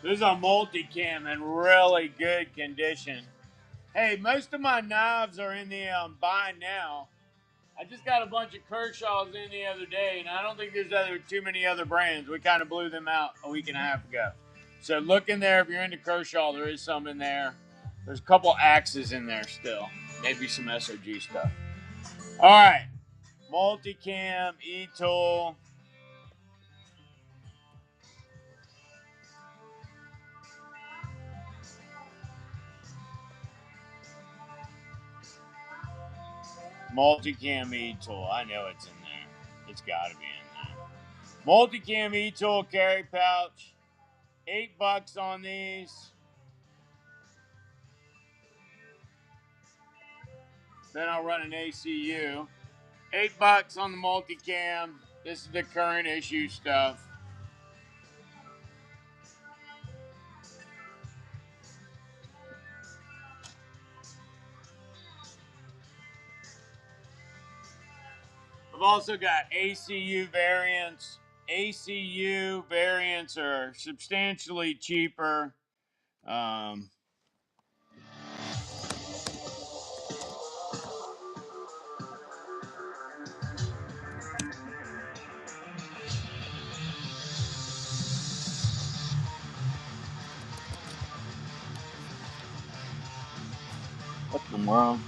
Speaker 1: This is a multicam in really good condition. Hey, most of my knives are in the buy now. I just got a bunch of Kershaws in the other day, and I don't think there's too many other brands. We kind of blew them out a week and a half ago. So look in there if you're into Kershaw. There is some in there. There's a couple axes in there still. Maybe some SOG stuff. All right. Multicam, e-tool. Multicam e-tool. I know it's in there. It's got to be in there. Multicam e-tool carry pouch. $8 on these. Then I'll run an ACU. $8 on the multicam. This is the current issue stuff. I've also got ACU variants. ACU variants are substantially cheaper. What the world?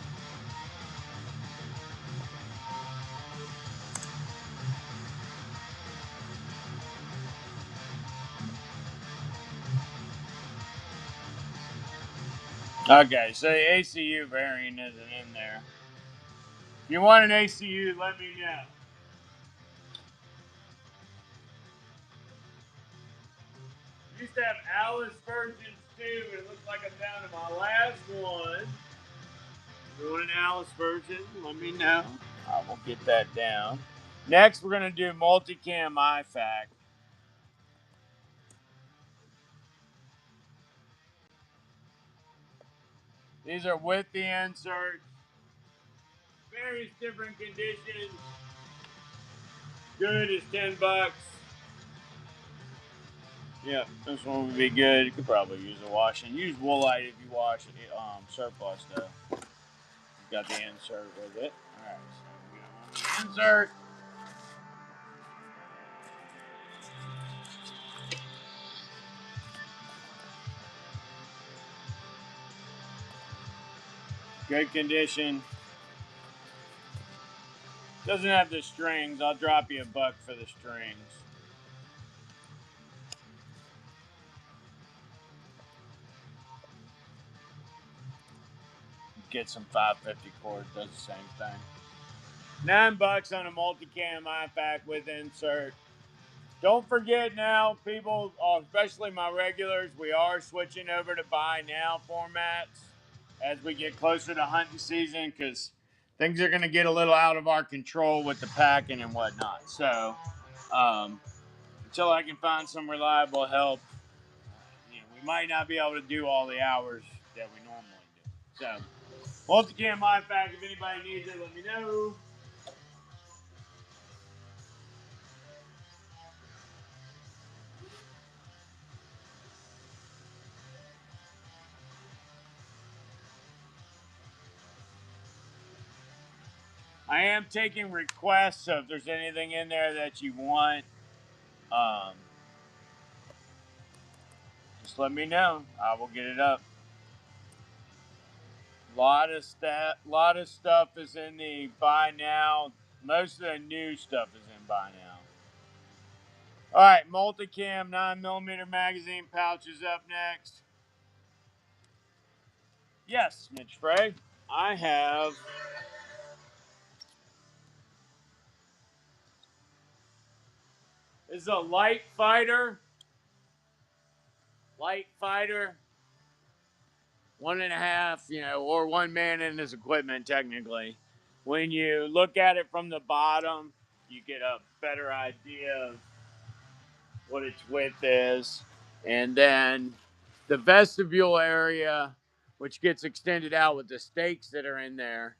Speaker 1: Okay, so the ACU variant isn't in there. If you want an ACU, let me know. Used to have Alice versions too, but it looks like I'm down to my last one. If you want an Alice version, let me know. I will get that down. Next, we're going to do multicam IFAC. These are with the insert. Various different conditions. Good is $10. Yeah, this one would be good. You could probably use a washing. Use Woolite if you wash it, surplus though. Got the insert with it. All right, so we got insert. Good condition. Doesn't have the strings. I'll drop you $1 for the strings. Get some 550 cord. Does the same thing. $9 on a multicam IFAC with insert. Don't forget now, people, especially my regulars, we are switching over to buy now formats as we get closer to hunting season because things are going to get a little out of our control with the packing and whatnot. So, until I can find some reliable help, we might not be able to do all the hours that we normally do. So, multicam IFAC, if anybody needs it, let me know. I am taking requests, so if there's anything in there that you want, um, just let me know. I will get it up. Lot of stuff is in the buy now. Most of the new stuff is in buy now. All right, multicam 9mm magazine pouch is up next. Yes, Mitch Frey. I have this is a light fighter. Light fighter. 1.5, or one man in his equipment technically. When you look at it from the bottom, you get a better idea of what its width is. And then the vestibule area, which gets extended out with the stakes that are in there,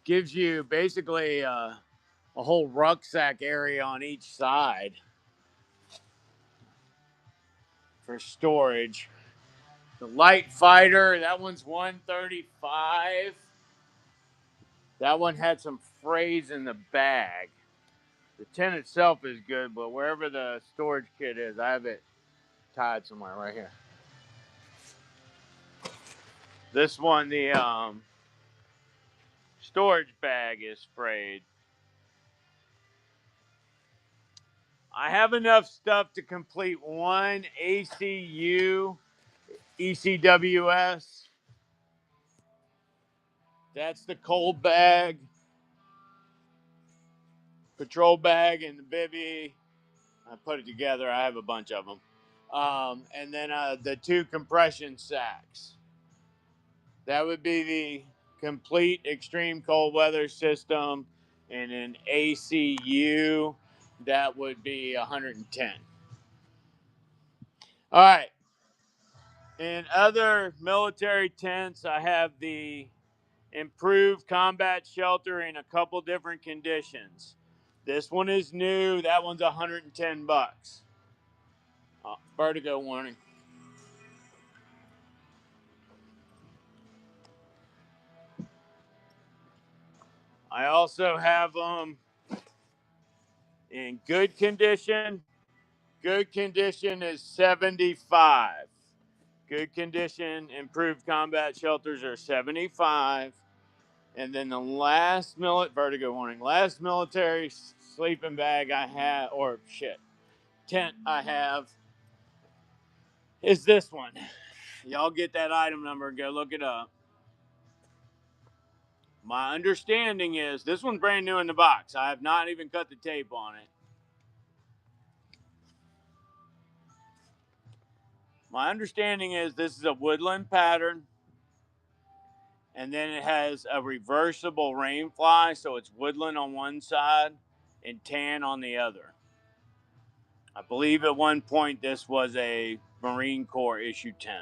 Speaker 1: gives you basically a whole rucksack area on each side for storage. The light fighter, that one's 135. That one had some frays in the bag. The tent itself is good, but wherever the storage kit is, I have it tied somewhere right here. This one, the storage bag is frayed. I have enough stuff to complete one ACU ECWS. That's the cold bag, patrol bag, and the bivvy. I put it together. I have a bunch of them. And then the 2 compression sacks. That would be the complete extreme cold weather system. And an ACU, that would be 110. All right. In other military tents, I have the improved combat shelter in a couple different conditions. This one is new. That one's 110 bucks. Vertigo warning. I also have them in good condition. Good condition is 75. Good condition, improved combat shelters are 75. And then the last vertigo warning, last military sleeping bag I have, tent I have is this one. Y'all get that item number, go look it up. My understanding is this one's brand new in the box. I have not even cut the tape on it. My understanding is this is a woodland pattern, and then it has a reversible rainfly, so it's woodland on one side and tan on the other. I believe at one point this was a Marine Corps issue 10.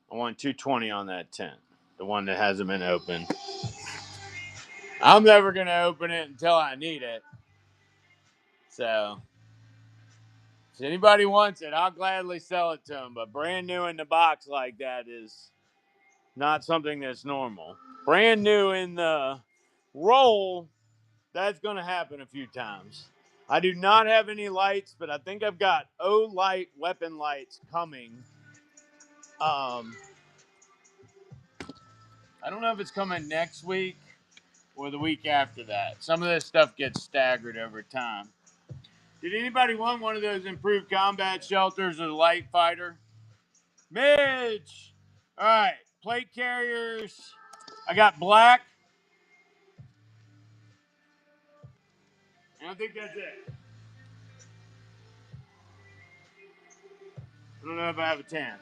Speaker 1: I want 220 on that 10, the one that hasn't been opened. I'm never going to open it until I need it. So, if anybody wants it, I'll gladly sell it to them. But brand new in the box like that is not something that's normal. Brand new in the roll, that's going to happen a few times. I do not have any lights, but I think I've got O-Light weapon lights coming. I don't know if it's coming next week or the week after that. Some of this stuff gets staggered over time. Did anybody want one of those improved combat shelters or the light fighter? Midge! All right, plate carriers. I got black. And I think that's it. I don't know if I have a 10.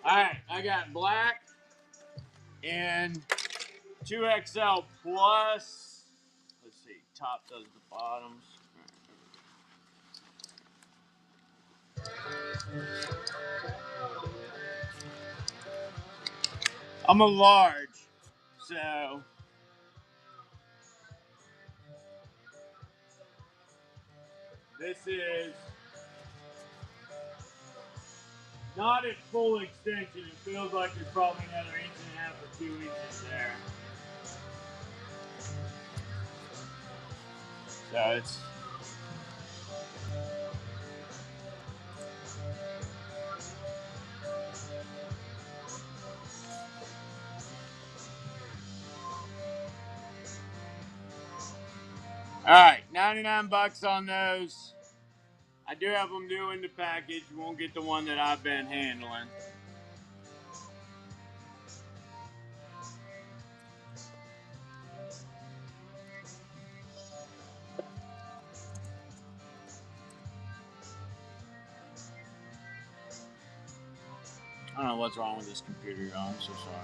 Speaker 1: All right, I got black and 2XL plus. Let's see, top does the bottoms. I'm a large, so this is not at full extension. It feels like there's probably another inch and a half or 2 inches there. So it's all right, 99 bucks on those. I do have them new in the package. You won't get the one that I've been handling. I don't know what's wrong with this computer, y'all. I'm so sorry.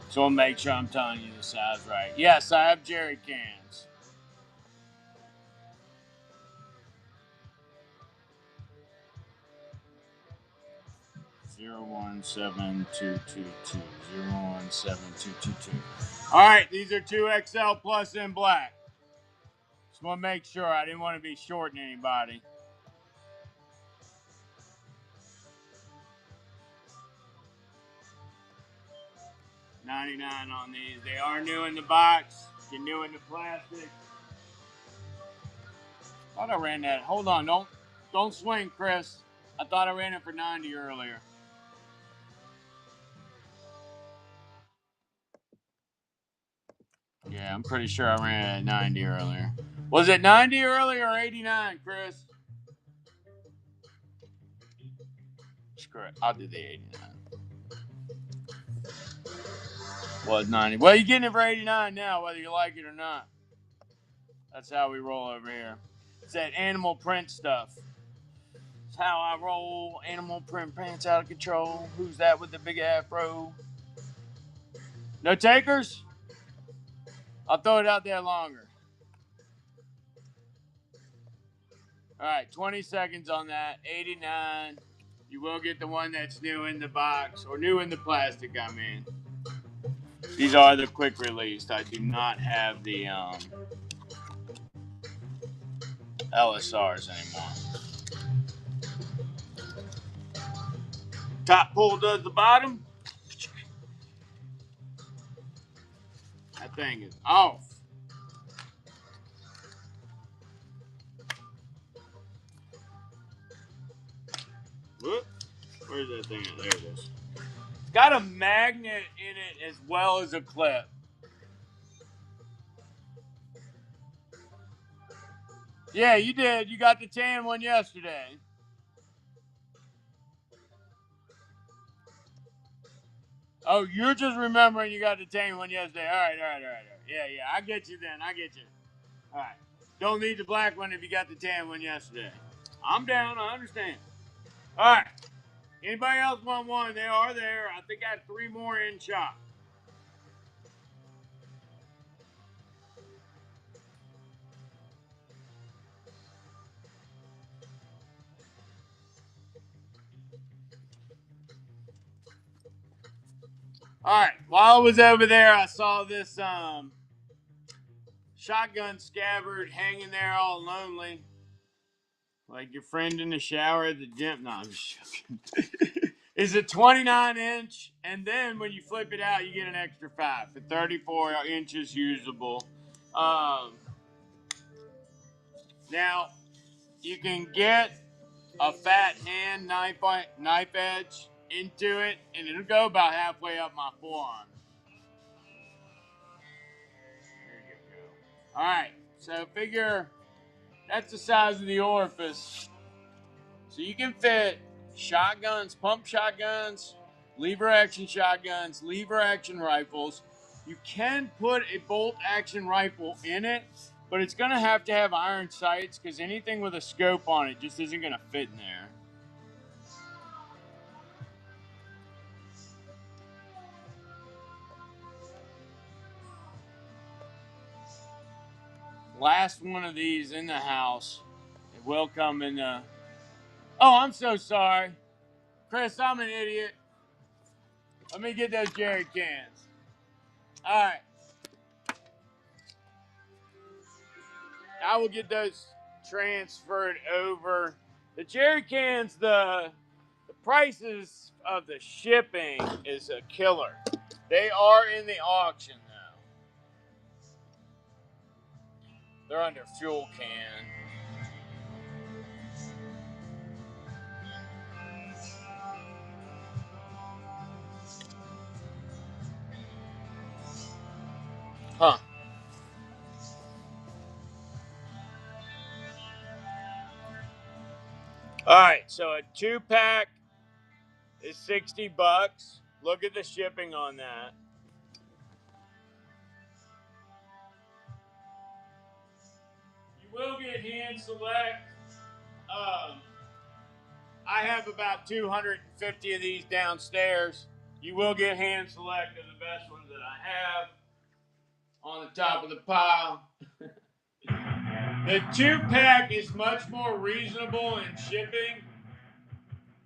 Speaker 1: So I'll make sure I'm telling you the size right. Yes, I have jerry cans. Zero 17222 0172222. All right, these are 2XL plus in black. Just want to make sure. I didn't want to be shorting anybody. $99 on these. They are new in the box. Get new in the plastic. Thought I ran that. Hold on, don't swing, Chris. I thought I ran it for 90 earlier. Yeah, I'm pretty sure I ran it at 90 earlier. Was it 90 earlier or 89, Chris? Screw it. I'll do the 89. Was 90. Well, you're getting it for 89 now, whether you like it or not. That's how we roll over here. It's that animal print stuff. It's how I roll. Animal print pants out of control. Who's that with the big afro? No takers? I'll throw it out there longer. All right, 20 seconds on that. 89. You will get the one that's new in the box, or new in the plastic, I mean. These are the quick released. I do not have the LSRs anymore. Top pull does the bottom. thing is off. Whoop. Where's that thing? There it is. It's got a magnet in it as well as a clip. Yeah, you did. You got the tan one yesterday. Oh, you're just remembering you got the tan one yesterday. All right. Yeah, I get you then. I get you. All right. Don't need the black one if you got the tan one yesterday. I'm down. I understand. All right. Anybody else want one? They are there. I think I have 3 more in shop. All right. While I was over there, I saw this shotgun scabbard hanging there all lonely. Like your friend in the shower at the gym. No, I'm just joking. It's a 29-inch, and then when you flip it out, you get an extra 5 for 34 inches usable. Now, you can get a fat hand knife edge into it, and it'll go about halfway up my forearm. There you go. All right, so figure that's the size of the orifice. So you can fit shotguns, pump shotguns, lever action shotguns, lever action rifles. You can put a bolt action rifle in it, but it's going to have iron sights because anything with a scope on it just isn't going to fit in there. Last one of these in the house. It will come in the... Oh, I'm so sorry. Chris, I'm an idiot. Let me get those jerry cans. All right. I will get those transferred over. The jerry cans, the prices of the shipping is a killer. They are in the auction though. They're under fuel can. Huh. All right, so a 2-pack is $60. Look at the shipping on that. You will get hand select. I have about 250 of these downstairs. You will get hand select of the best ones that I have on the top of the pile. The 2-pack is much more reasonable in shipping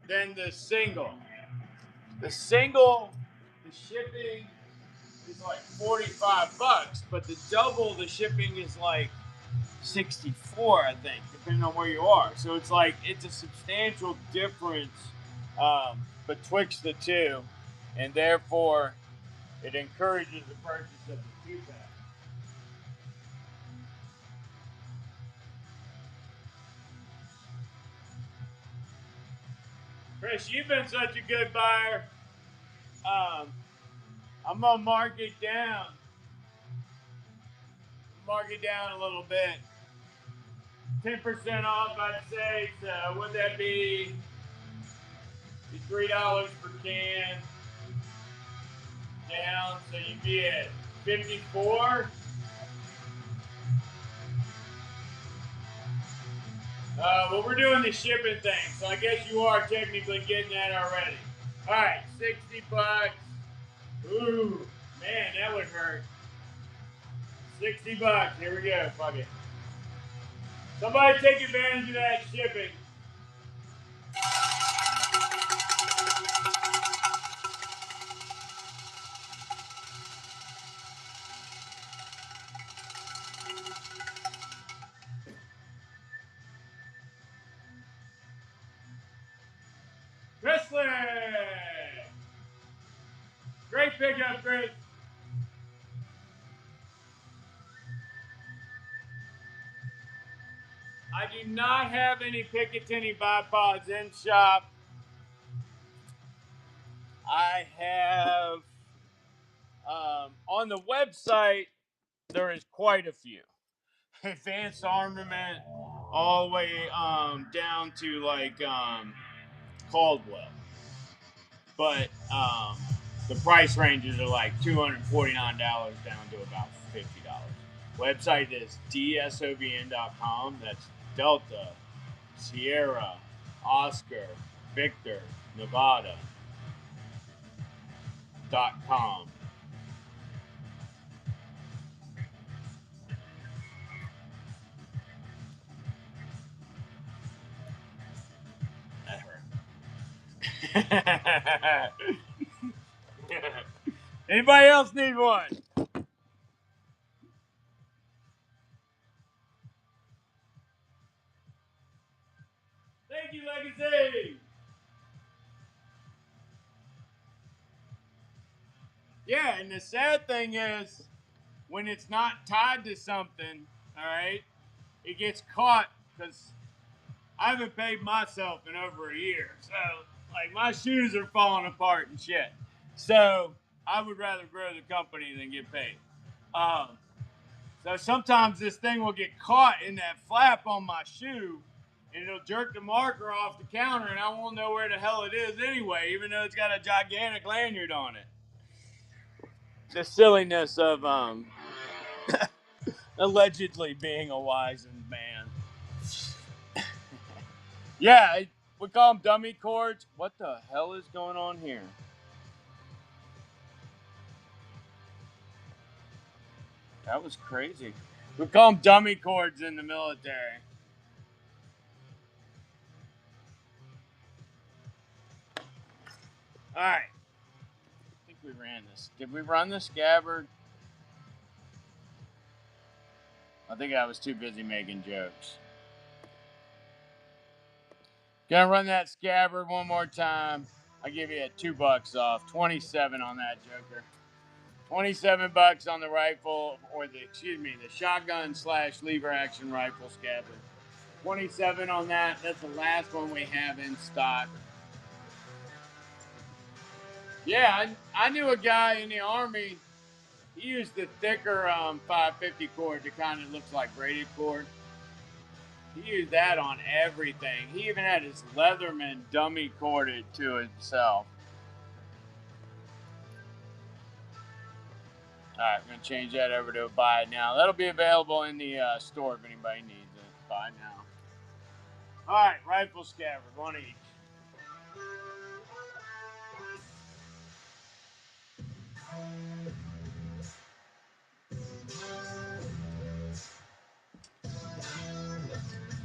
Speaker 1: than the single. The single, the shipping is like $45, but the double, the shipping is like 64, I think, depending on where you are. So it's a substantial difference betwixt the two, and therefore it encourages the purchase of the 2-pack. Chris, you've been such a good buyer. I'm gonna mark it down. Mark it down a little bit. 10% off, I'd say. So would that be $3 per can down? So you'd be at 54. Well, we're doing the shipping thing, so I guess you are technically getting that already. All right, $60. Ooh, man, that would hurt. $60. Here we go. Fuck it. Somebody take advantage of that shipping. Presley! Great pickup, Chris. I do not have any Picatinny bipods in shop. I have on the website there is quite a few. Advanced Armament, all the way down to like Caldwell, but the price ranges are like $249 down to about $50. Website is dsovn.com. That's Delta, Sierra, Oscar, Victor, Nevada.com. That hurt. Anybody else need one? Thank you, Legacy. Yeah, and the sad thing is, when it's not tied to something, all right, it gets caught because I haven't paid myself in over a year. So, like, my shoes are falling apart and shit. So, I would rather grow the company than get paid. Um, so, sometimes this thing will get caught in that flap on my shoe and it'll jerk the marker off the counter and I won't know where the hell it is anyway, even though it's got a gigantic lanyard on it. The silliness of allegedly being a wizened man. Yeah, we call them dummy cords. What the hell is going on here? That was crazy. We call them dummy cords in the military. All right. I think we ran this. Did we run the scabbard? I think I was too busy making jokes. Gonna run that scabbard one more time. I give you $2 off. 27 on that joker. 27 bucks on the rifle, or the shotgun / lever action rifle scabbard. 27 on that. That's the last one we have in stock. Yeah, I knew a guy in the Army. He used the thicker 550 cord that kind of looks like braided cord. He used that on everything. He even had his Leatherman dummy corded to himself. All right, I'm going to change that over to a buy now. That'll be available in the store if anybody needs it. Buy now. All right, rifle scabbard, one each.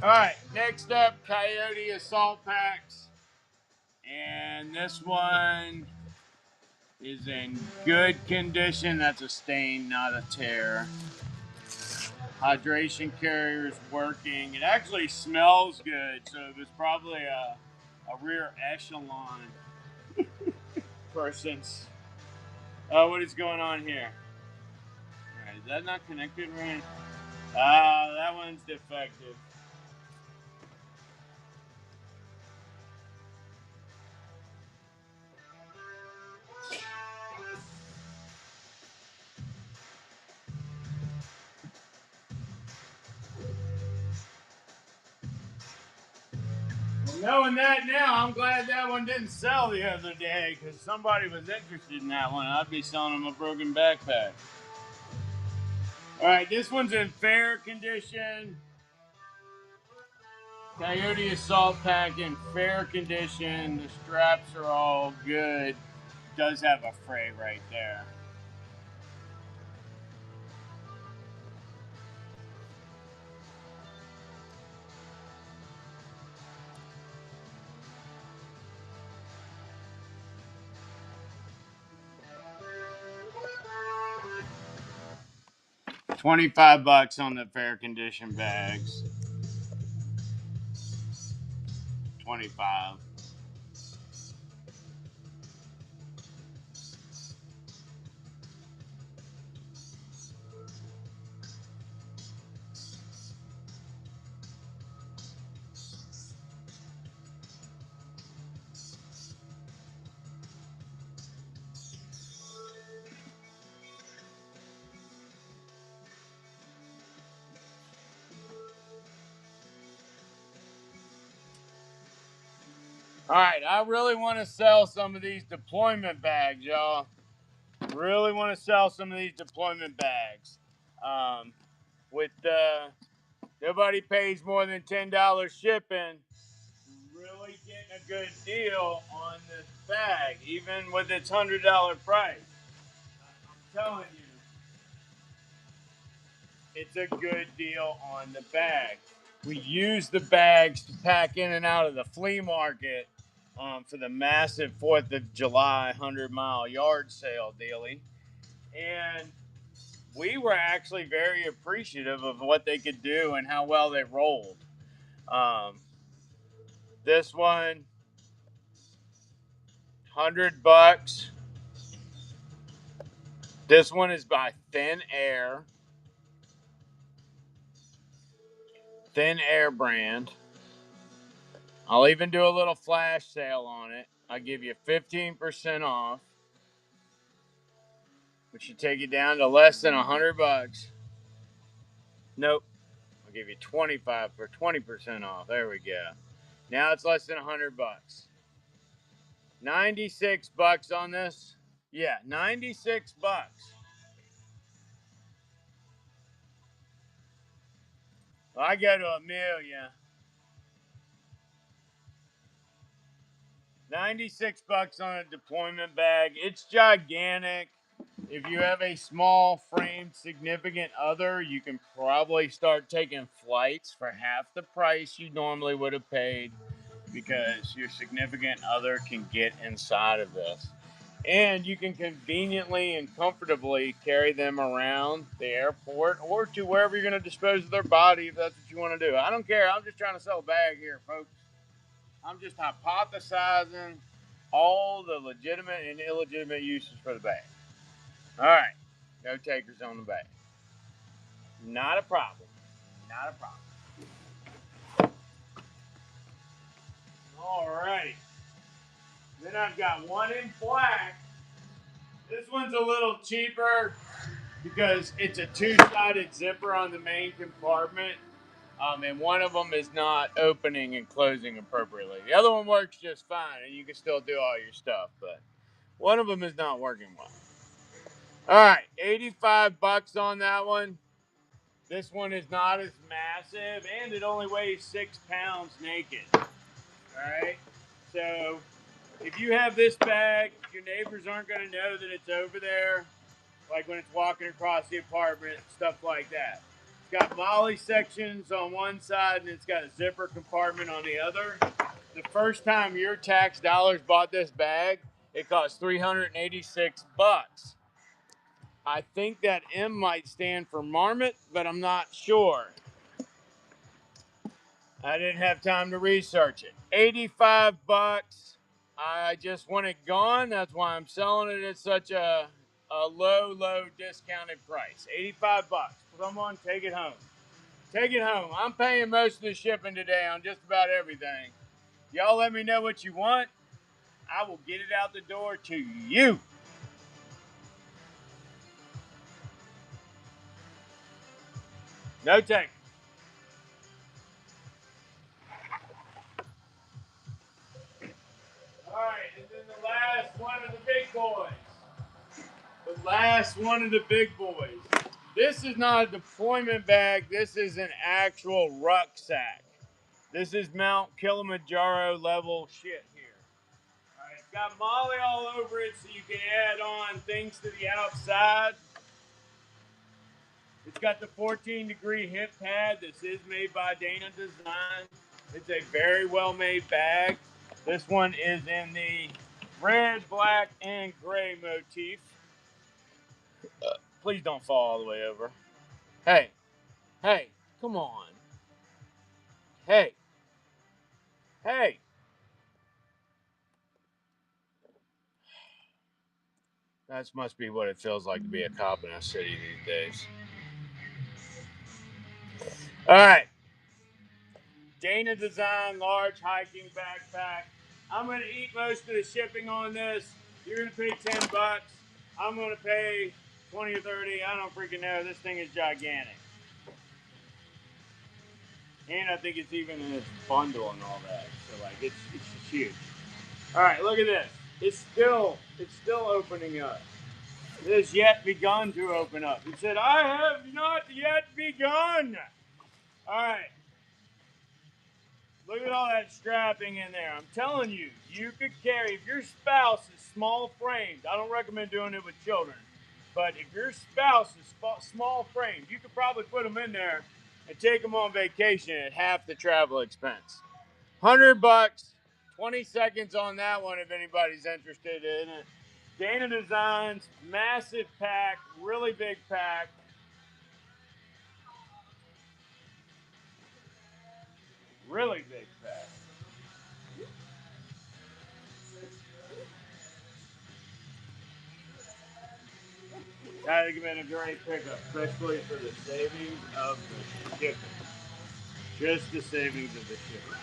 Speaker 1: All right, next up, Coyote Assault Packs. And this one is in good condition. That's a stain, not a tear. Hydration carrier is working. It actually smells good, so it was probably a rear echelon person's. Oh, what is going on here? All right, is that not connected right? Ah, that one's defective. Knowing that now, I'm glad that one didn't sell the other day because somebody was interested in that one. I'd be selling them a broken backpack. All right, this one's in fair condition. Coyote Assault Pack in fair condition. The straps are all good. Does have a fray right there. $25 on the fair condition bags. 25. All right, I really want to sell some of these deployment bags, y'all. Really want to sell some of these deployment bags. With nobody pays more than $10 shipping. Really getting a good deal on this bag, even with its $100 price. I'm telling you, it's a good deal on the bag. We use the bags to pack in and out of the flea market for the massive 4th of July 100-mile yard sale daily. And we were actually very appreciative of what they could do and how well they rolled. This one, $100. This one is by Thin Air brand. I'll even do a little flash sale on it. I'll give you 15% off, which should take you down to less than $100. Nope. I'll give you 25 for 20% off. There we go. Now it's less than $100. $96 on this. Yeah, $96. Well, I go to $1 million. $96 on a deployment bag. It's gigantic. If you have a small framed significant other, you can probably start taking flights for half the price you normally would have paid because your significant other can get inside of this. And you can conveniently and comfortably carry them around the airport or to wherever you're going to dispose of their body if that's what you want to do. I don't care. I'm just trying to sell a bag here, folks. I'm just hypothesizing all the legitimate and illegitimate uses for the bag. All right. No takers on the bag. Not a problem. Not a problem. All right. Then I've got one in black. This one's a little cheaper because it's a two-sided zipper on the main compartment. And one of them is not opening and closing appropriately. The other one works just fine, and you can still do all your stuff, but one of them is not working well. All right, $85 on that one. This one is not as massive, and it only weighs 6 pounds naked. All right, so if you have this bag, your neighbors aren't going to know that it's over there, like when it's walking across the apartment, stuff like that. It's got molly sections on one side, and it's got a zipper compartment on the other. The first time your tax dollars bought this bag, it cost $386. I think that M might stand for marmot, but I'm not sure. I didn't have time to research it. $85. I just want it gone. That's why I'm selling it at such a low discounted price. $85. Come on, take it home. Take it home. I'm paying most of the shipping today on just about everything. Y'all let me know what you want. I will get it out the door to you. No take. All right, and then the last one of the big boys. The last one of the big boys. This is not a deployment bag. This is an actual rucksack. This is Mount Kilimanjaro level shit here. All right, it's got molly all over it so you can add on things to the outside. It's got the 14-degree hip pad. This is made by Dana Design. It's a very well-made bag. This one is in the red, black, and gray motif. Please don't fall all the way over. Hey, come on. Hey. That must be what it feels like to be a cop in a city these days. All right. Dana Design large hiking backpack. I'm going to eat most of the shipping on this. You're going to pay $10. I'm going to pay 20 or 30. I don't freaking know. This thing is gigantic. And I think it's even in its bundle and all that. So, like, it's just huge. All right, look at this. It's still opening up. It has yet begun to open up. He said, I have not yet begun. All right. Look at all that strapping in there. I'm telling you, you could carry, if your spouse is small framed, I don't recommend doing it with children, but if your spouse is small framed, you could probably put them in there and take them on vacation at half the travel expense. $100, 20 seconds on that one if anybody's interested in it. Dana Designs, massive pack, really big pack. Really big pack. That would have been a great pickup, especially for the savings of the shipping. Just the savings of the shipping.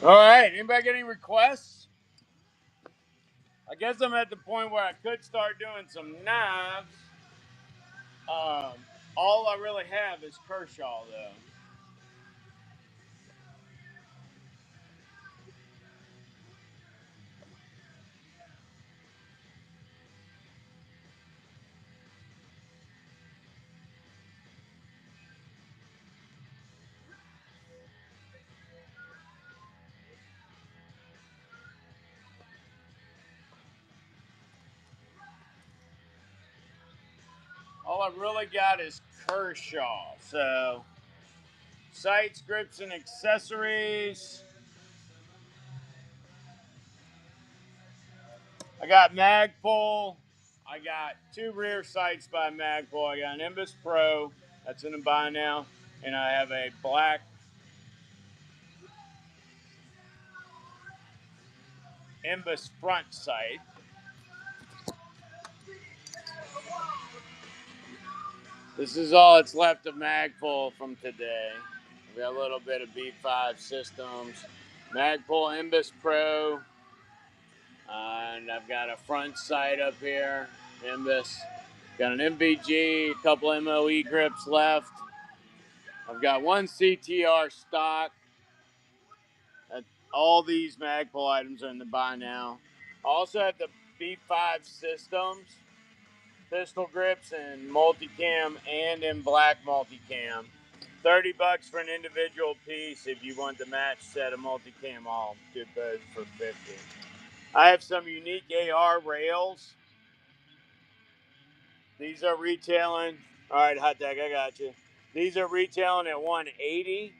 Speaker 1: All right, anybody get any requests? I guess I'm at the point where I could start doing some knives. Um, all I really have is Kershaw, though. All I really got is Kershaw. So, sights, grips, and accessories. I got Magpul. I got two rear sights by Magpul. I got an Imbus Pro. That's in the buy now. And I have a black Imbus front sight. This is all that's left of Magpul from today. We got a little bit of B5 systems. Magpul Imbus Pro. And I've got a front sight up here. Imbus. Got an MVG, a couple MOE grips left. I've got one CTR stock. All these Magpul items are in the buy now. I also have the B5 systems, pistol grips in multicam and in black multicam. $30 for an individual piece. If you want the match set of multicam, I'll do both for $50. I have some unique AR rails. These are retailing. All right, Hot Tag, I got you. These are retailing at $180.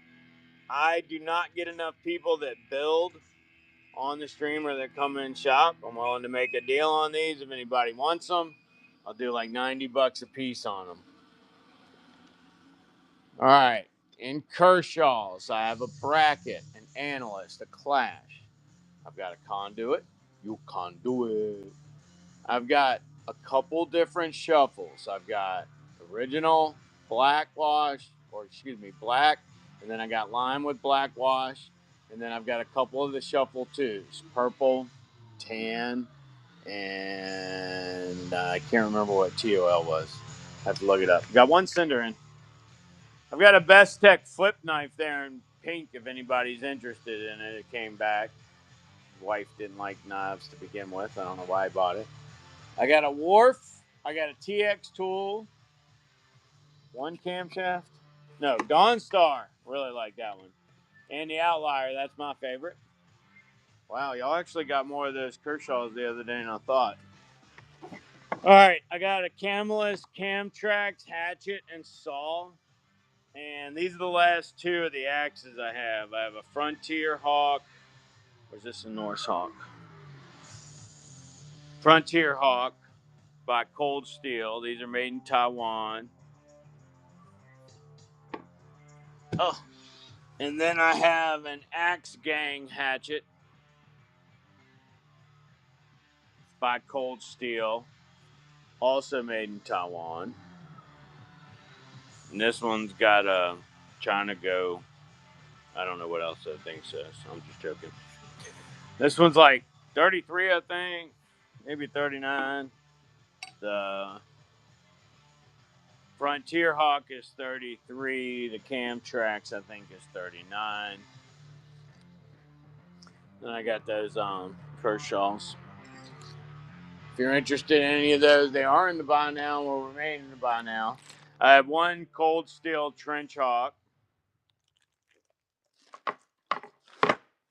Speaker 1: I do not get enough people that build on the stream or that come in shop. I'm willing to make a deal on these. If anybody wants them, I'll do like $90 a piece on them. All right. In Kershaw's, I have a bracket, an analyst, a clash. I've got a conduit. You can do it. I've got a couple different shuffles. I've got original black wash, black, and then I got lime with black wash, and then I've got a couple of the shuffle twos, purple, tan, and I can't remember what TOL was. I have to look it up. Got one cinder in. I've got a Best Tech flip knife there in pink if anybody's interested in it. It came back. Wife didn't like knives to begin with. I don't know why I bought it. I got a Wharf. I got a TX tool. One camshaft. No, Dawn Star. Really like that one. And the Outlier. That's my favorite. Wow, y'all actually got more of those Kershaws the other day than I thought. All right, I got a Camelus Camtrax hatchet and saw. And these are the last two of the axes I have. I have a Frontier Hawk. Or is this a Norse Hawk? Frontier Hawk by Cold Steel. These are made in Taiwan. Oh, and then I have an Axe Gang hatchet. by Cold Steel, also made in Taiwan. And this one's got a China Go. I don't know what else that thing says. I'm just joking. This one's like 33, I think, maybe 39. The Frontier Hawk is 33. The Camtrax, I think, is 39. Then I got those Kershaws. If you're interested in any of those, they are in the buy now, will remain in the buy now. I have one Cold Steel Trench Hawk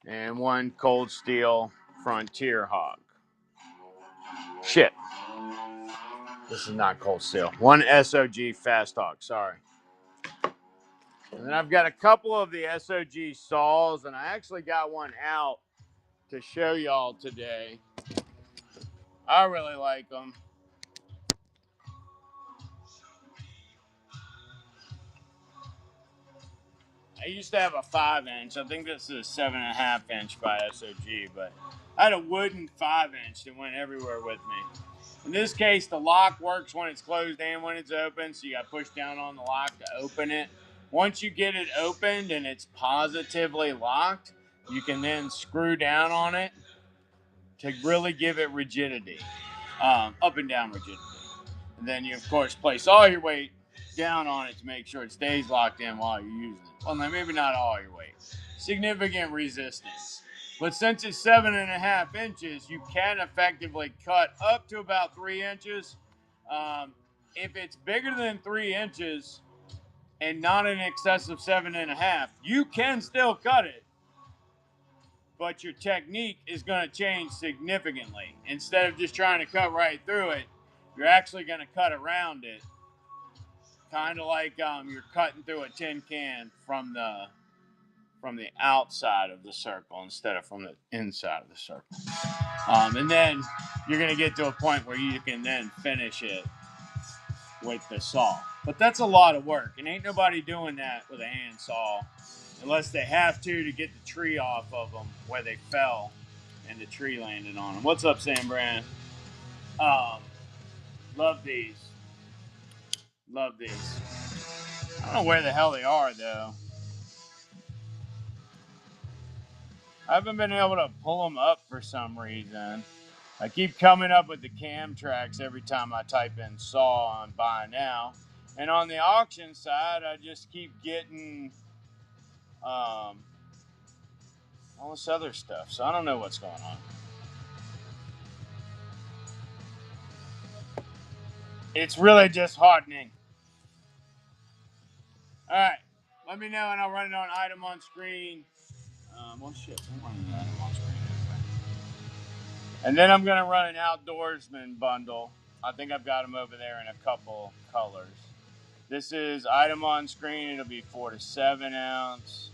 Speaker 1: and one Cold Steel Frontier Hawk. Shit. This is not Cold Steel. One SOG Fast Hawk, sorry. And then I've got a couple of the SOG saws, and I actually got one out to show y'all today. I really like them. I used to have a 5-inch. I think this is a 7.5-inch by SOG, but I had a wooden 5-inch that went everywhere with me. In this case, the lock works when it's closed and when it's open, so you got to push down on the lock to open it. Once you get it opened and it's positively locked, you can then screw down on it to really give it rigidity, up and down rigidity. And then you, of course, place all your weight down on it to make sure it stays locked in while you're using it. Well, maybe not all your weight. Significant resistance. But since it's 7.5 inches, you can effectively cut up to about 3 inches. If it's bigger than 3 inches and not in excess of 7.5, you can still cut it, but your technique is going to change significantly. Instead of just trying to cut right through it, you're actually going to cut around it, kind of like you're cutting through a tin can from the outside of the circle instead of from the inside of the circle. And then you're going to get to a point where you can then finish it with the saw. But that's a lot of work, and ain't nobody doing that with a hand saw unless they have to get the tree off of them where they fell and the tree landed on them. What's up, Sam Brand? Love these. Love these. I don't know where the hell they are, though. I haven't been able to pull them up for some reason. I keep coming up with the Camtrax every time I type in saw on buy now. And on the auction side, I just keep getting all this other stuff. So I don't know what's going on. It's really disheartening. All right. Let me know and I'll run it on item on screen. Well, shit. I'm running an item on screen anyway. And then I'm going to run an outdoorsman bundle. I think I've got them over there in a couple colors. This is item on screen. It'll be 4 to 7 ounce.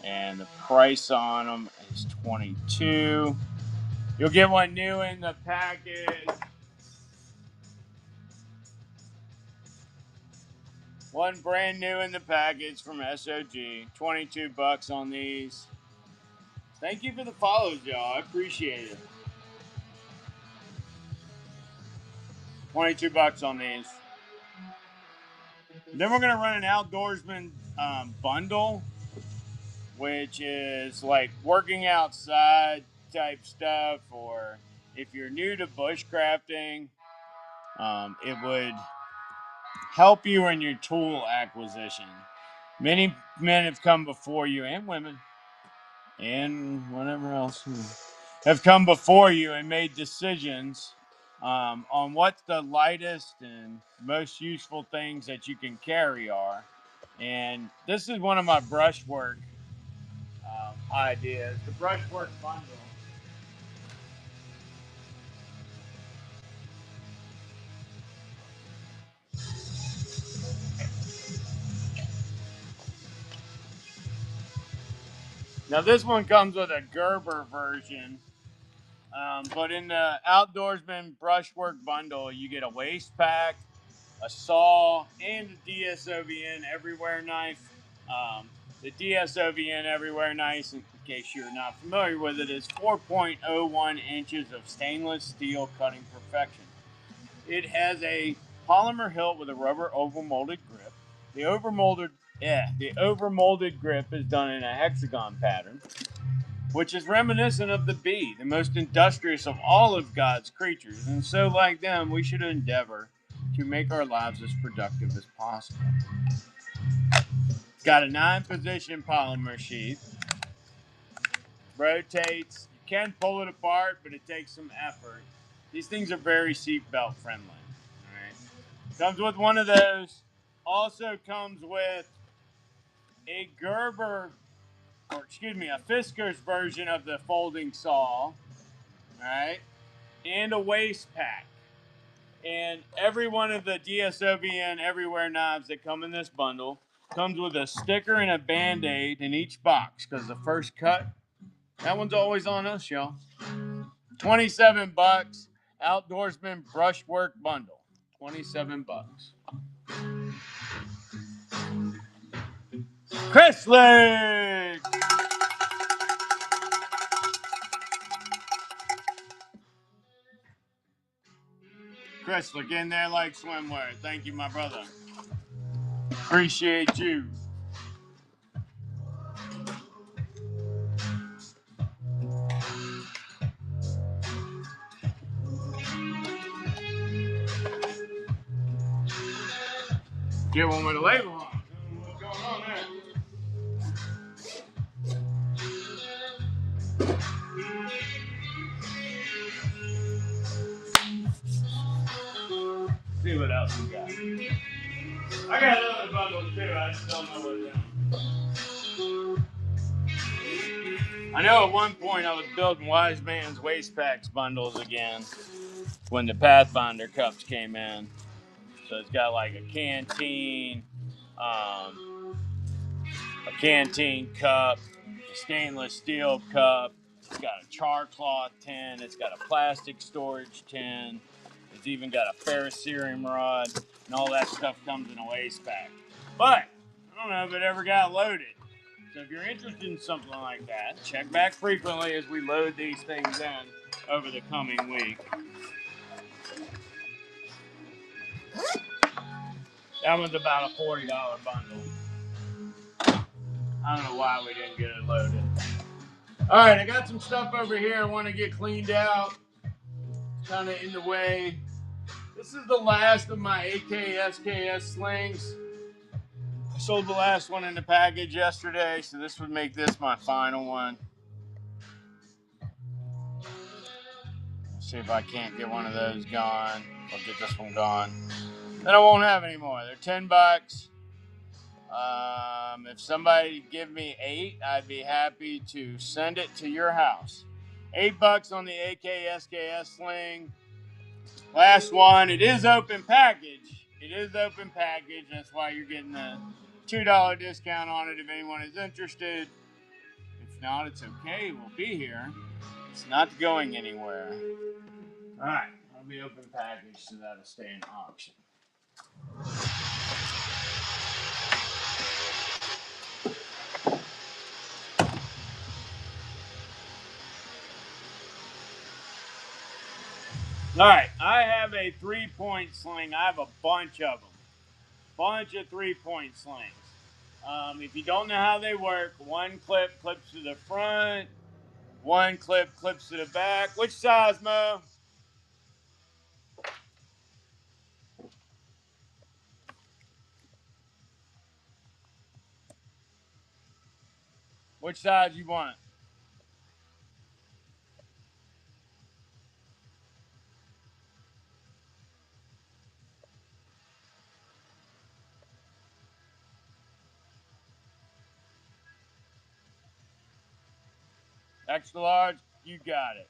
Speaker 1: And the price on them is $22. You'll get one new in the package. One brand new in the package from SOG. $22 on these. Thank you for the follows, y'all. I appreciate it. $22 on these. Then we're gonna run an outdoorsman bundle, which is like working outside type stuff, or if you're new to bushcrafting, it would help you in your tool acquisition. Many men have come before you, and women, and whatever else, have come before you and made decisions on what the lightest and most useful things that you can carry are. And this is one of my brushwork ideas, the brushwork bundle. Now this one comes with a Gerber version, but in the Outdoorsman Brushwork Bundle, you get a waste pack, a saw, and a DSOVN everywhere knife. The DSOVN Everywhere Nice, in case you're not familiar with it, is 4.01 inches of stainless steel cutting perfection. It has a polymer hilt with a rubber oval molded grip. The over molded grip is done in a hexagon pattern, which is reminiscent of the bee, the most industrious of all of God's creatures. And so, like them, we should endeavor to make our lives as productive as possible. It's got a 9-position polymer sheath. Rotates. You can pull it apart, but it takes some effort. These things are very seatbelt friendly. All right. Comes with one of those. Also comes with a a Fisker's version of the folding saw. All right. And a waist pack. And every one of the DSOVN Everywhere knives that come in this bundle comes with a sticker and a Band-Aid in each box, because the first cut, that one's always on us, y'all. $27. Outdoorsman Brushwork Bundle. $27. Chrysler! Chrysler, get in there like swimwear. Thank you, my brother. Appreciate you. Get one with a label on. What's going on there? See what else we got. I got another bundle too. I just don't know what it is. I know at one point I was building Wise Man's waist packs bundles again when the Pathfinder cups came in. So it's got like a canteen cup, a stainless steel cup. It's got a char cloth tin. It's got a plastic storage tin. It's even got a ferrocerium rod, and all that stuff comes in a waist pack. But I don't know if it ever got loaded. So if you're interested in something like that, check back frequently as we load these things in over the coming week. That one's about a $40 bundle. I don't know why we didn't get it loaded. All right, I got some stuff over here I want to get cleaned out. It's kind of in the way. This is the last of my AK-SKS slings. I sold the last one in the package yesterday, so this would make this my final one. See if I can't get one of those gone. I'll get this one gone. Then I won't have any more. They're $10. If somebody give me 8, I'd be happy to send it to your house. $8 on the AK-SKS sling. Last one. It is open package. That's why you're getting the $2 discount on it if anyone is interested. If not, it's okay. We'll be here. It's not going anywhere. All right. I'll be open package, so that'll stay in auction. All right, I have a 3-point sling. I have a bunch of them. Bunch of 3-point slings. If you don't know how they work, one clip clips to the front, one clip clips to the back. Which size, Mo? Which size you want? Extra large? You got it.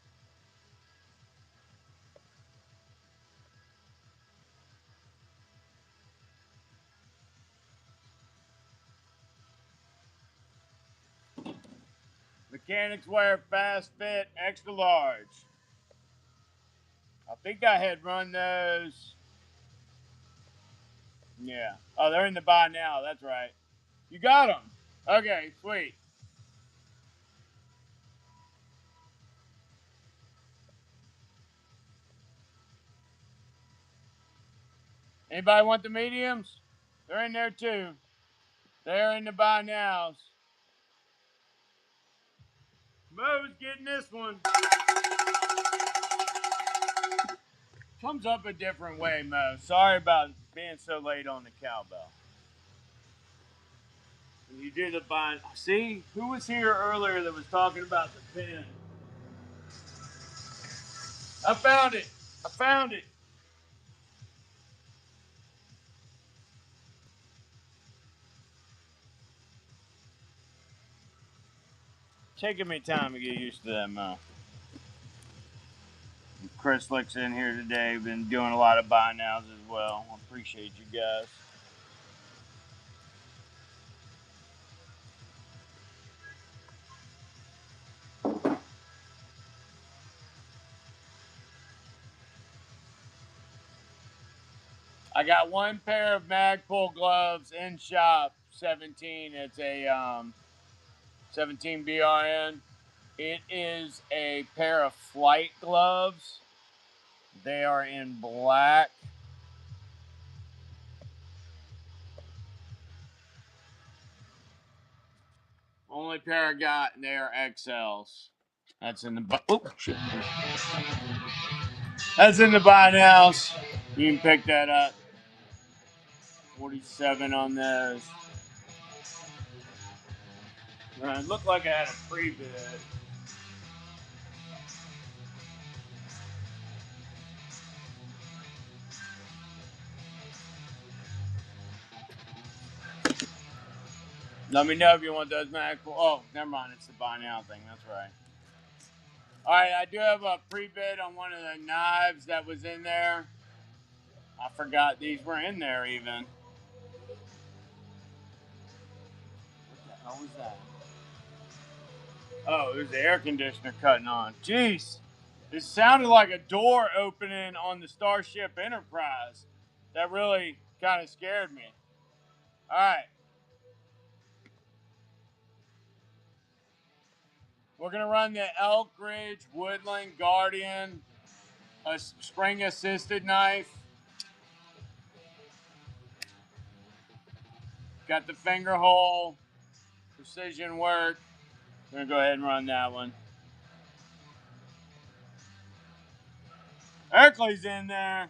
Speaker 1: Mechanics wear fast fit, extra large. I think I had run those. Yeah. Oh, they're in the buy now. That's right. You got them. Okay, sweet. Anybody want the mediums? They're in there too. They're in the buy nows. Mo's getting this one. Comes up a different way, Mo. Sorry about being so late on the cowbell. When you do the buy, see who was here earlier that was talking about the pin? I found it. I found it. Taking me time to get used to that, Mo. Chris Lick's in here today. Been doing a lot of buy nows as well. I appreciate you guys. I got one pair of Magpul gloves in shop. 17. It's a 17 BRN. It is a pair of flight gloves. They are in black. Only pair I got, and they are XLs. That's in the shit. That's in the buy nows. You can pick that up. 47 on those. It looked like I had a pre-bid. Let me know if you want those Magpul. Oh, never mind. It's the buy now thing. That's right. All right, I do have a pre-bid on one of the knives that was in there. I forgot these were in there even. What the hell was that? Oh, it was the air conditioner cutting on. Jeez. It sounded like a door opening on the Starship Enterprise. That really kind of scared me. All right. We're going to run the Elk Ridge Woodland Guardian, a spring assisted knife. Got the finger hole, precision work. We're going to go ahead and run that one. Erkley's in there.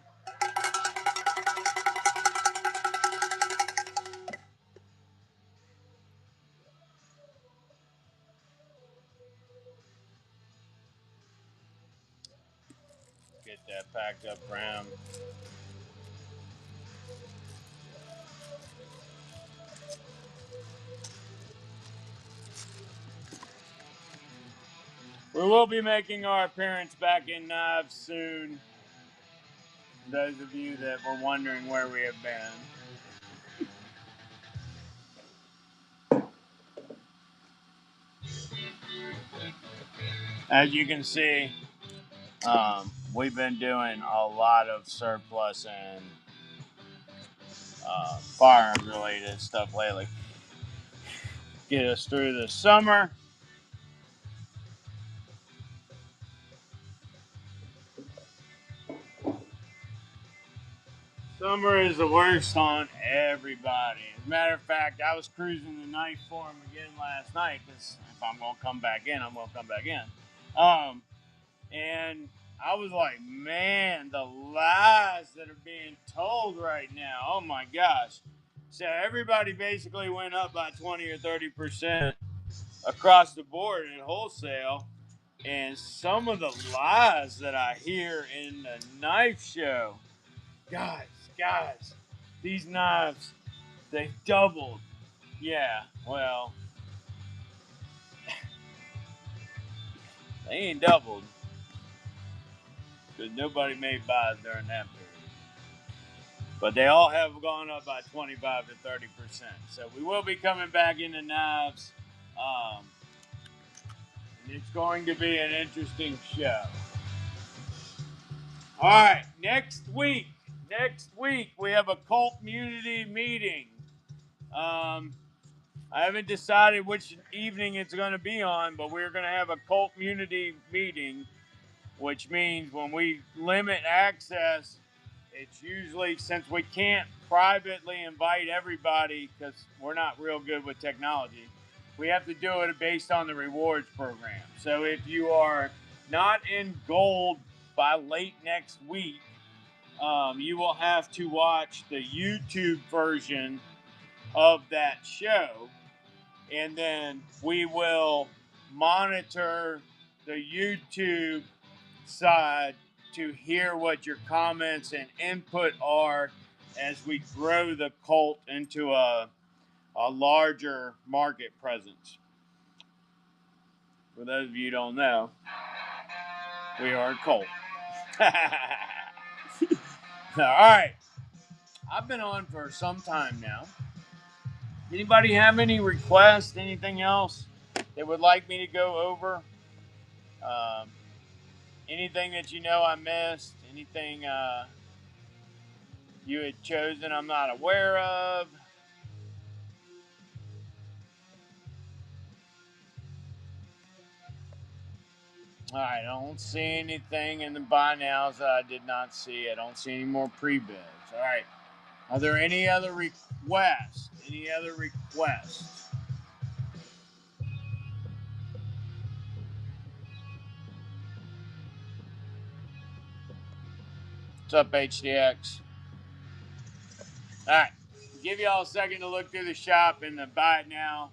Speaker 1: Get that packed up for him. We will be making our appearance back in knives soon. Those of you that were wondering where we have been. As you can see, we've been doing a lot of surplus and firearms related stuff lately. Get us through the summer. Summer is the worst on everybody. As a matter of fact, I was cruising the knife forum again last night because if I'm going to come back in, I'm going to come back in. And I was like, man, the lies that are being told right now. Oh my gosh. So everybody basically went up by 20 or 30% across the board in wholesale. And some of the lies that I hear in the knife show, guys, these knives, they doubled. Yeah, well, they ain't doubled because nobody made buys during that period. But they all have gone up by 25 to 30%. So we will be coming back into knives. And it's going to be an interesting show. All right, next week we have a cult community meeting. I haven't decided which evening it's going to be on, but we're going to have a cult community meeting, which means when we limit access, it's usually, since we can't privately invite everybody because we're not real good with technology, we have to do it based on the rewards program. So if you are not in gold by late next week, you will have to watch the YouTube version of that show, and then we will monitor the YouTube side to hear what your comments and input are as we grow the cult into a larger market presence. For those of you who don't know, we are a cult. All right. I've been on for some time now. Anybody have any requests, anything else they would like me to go over? Um, Anything that you know I missed? Anything you had chosen I'm not aware of? All right, I don't see anything in the buy nows that I did not see. I don't see any more pre-bids. All right. Are there any other requests? Any other requests? What's up, HDX? All right. Give y'all a second to look through the shop and the buy it now.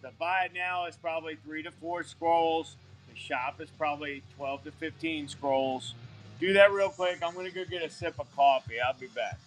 Speaker 1: The buy it now is probably 3 to 4 scrolls. The shop is probably 12 to 15 scrolls. Do that real quick. I'm going to go get a sip of coffee. I'll be back.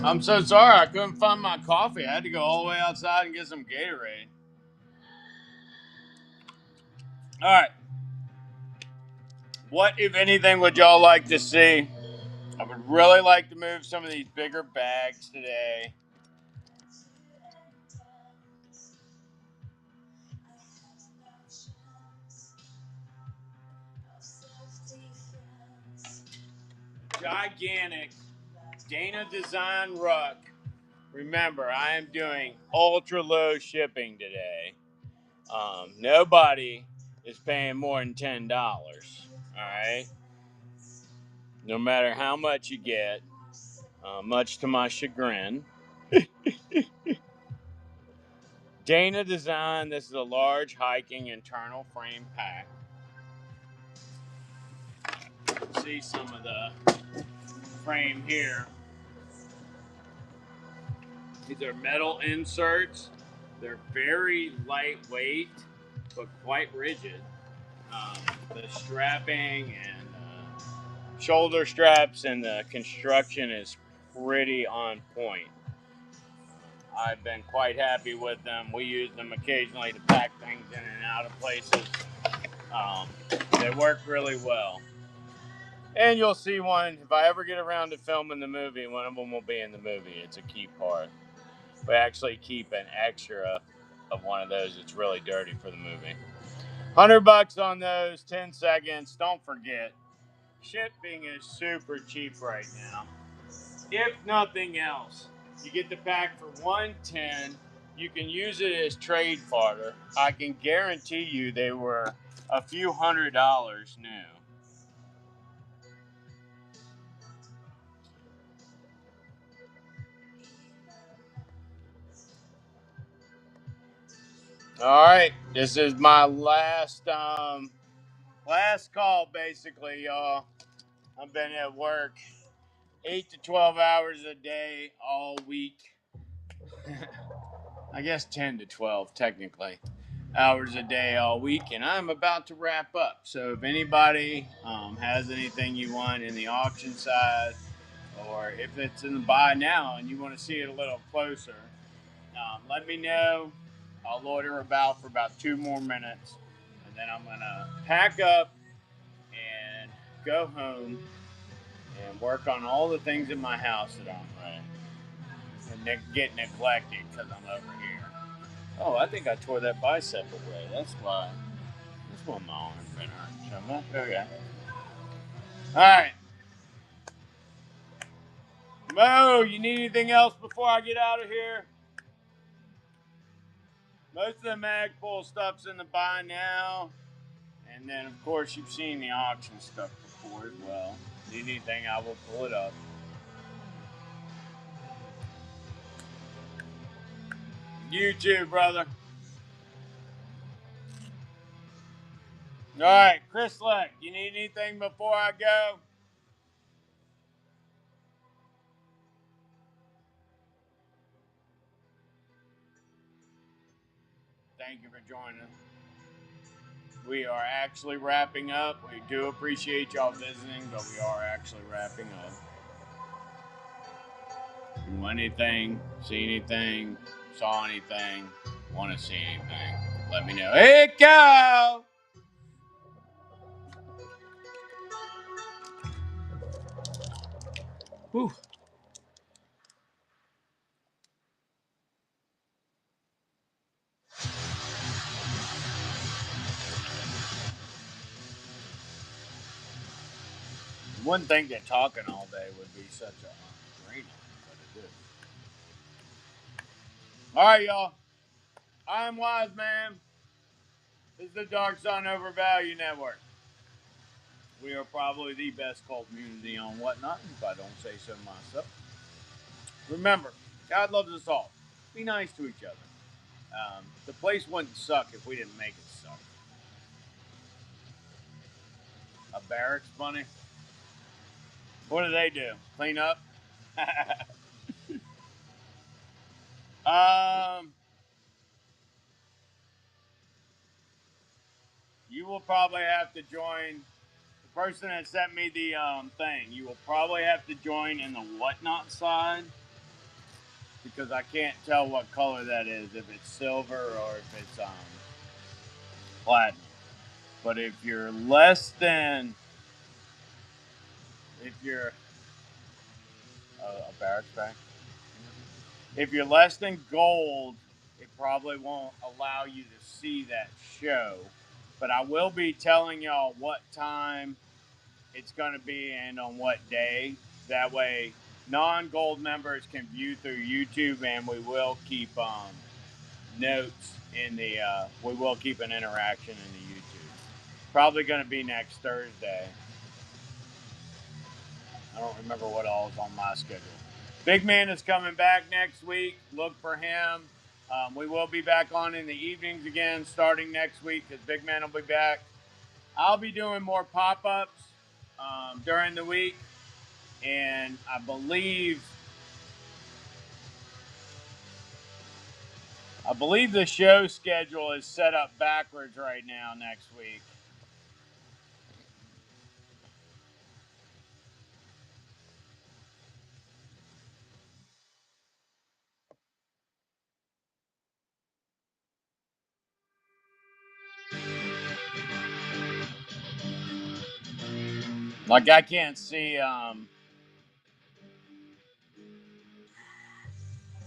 Speaker 1: I'm so sorry I couldn't find my coffee. I had to go all the way outside and get some Gatorade. All right. What, if anything, would y'all like to see? I would really like to move some of these bigger bags today. Gigantic Dana Design ruck. Remember, I am doing ultra low shipping today. Nobody is paying more than $10. All right. No matter how much you get, much to my chagrin. Dana Design. This is a large hiking internal frame pack. See some of the frame here. These are metal inserts. They're very lightweight, but quite rigid. The strapping and shoulder straps and the construction is pretty on point. I've been quite happy with them. We use them occasionally to pack things in and out of places. They work really well. And you'll see one, if I ever get around to filming the movie, one of them will be in the movie. It's a key part. We actually keep an extra of one of those. It's really dirty for the movie. $100 on those, 10 seconds. Don't forget, shipping is super cheap right now. If nothing else, you get the pack for $110. You can use it as trade fodder. I can guarantee you they were a few $100s new. All right, this is my last call, basically, y'all. I've been at work 8 to 12 hours a day all week. I guess 10 to 12 technically hours a day all week, and I'm about to wrap up. So if anybody has anything you want in the auction side, or if it's in the buy now and you want to see it a little closer, let me know. I'll loiter about for about 2 more minutes, and then I'm gonna pack up and go home and work on all the things in my house that aren't right and get neglected because I'm over here. Oh, I think I tore that bicep away. That's why. That's why my arm's been hurting so much. Okay. All right. Mo, you need anything else before I get out of here? Most of the Magpul stuff's in the buy now. And then, of course, you've seen the auction stuff before as well. Need anything, I will pull it up. You too, brother. All right, Chris Leck, you need anything before I go? Thank you for joining us. We are actually wrapping up. We do appreciate y'all visiting, but we are actually wrapping up. If you want anything, see anything, saw anything, want to see anything, let me know. Hey, cow! Whew. One thing that talking all day would be such a drain on, but it is. All right, y'all. I'm Wise Man. This is the Dark Sun Overvalue Network. We are probably the best cult community on Whatnot, if I don't say so myself. Remember, God loves us all. Be nice to each other. The place wouldn't suck if we didn't make it suck. A barracks bunny? What do they do? Clean up? um, you will probably have to join the person that sent me the thing. You will probably have to join in the Whatnot side because I can't tell what color that is. If it's silver or if it's platinum. But if you're less than, if you're a barracks bank, if you're less than gold, it probably won't allow you to see that show. But I will be telling y'all what time it's going to be and on what day. That way, non-gold members can view through YouTube, and we will keep notes in the. We will keep an interaction in the YouTube. Probably going to be next Thursday. I don't remember what all is on my schedule. Big Man is coming back next week. Look for him. We will be back on in the evenings again starting next week because Big Man will be back. I'll be doing more pop-ups during the week, and I believe the show schedule is set up backwards right now next week. Like I can't see.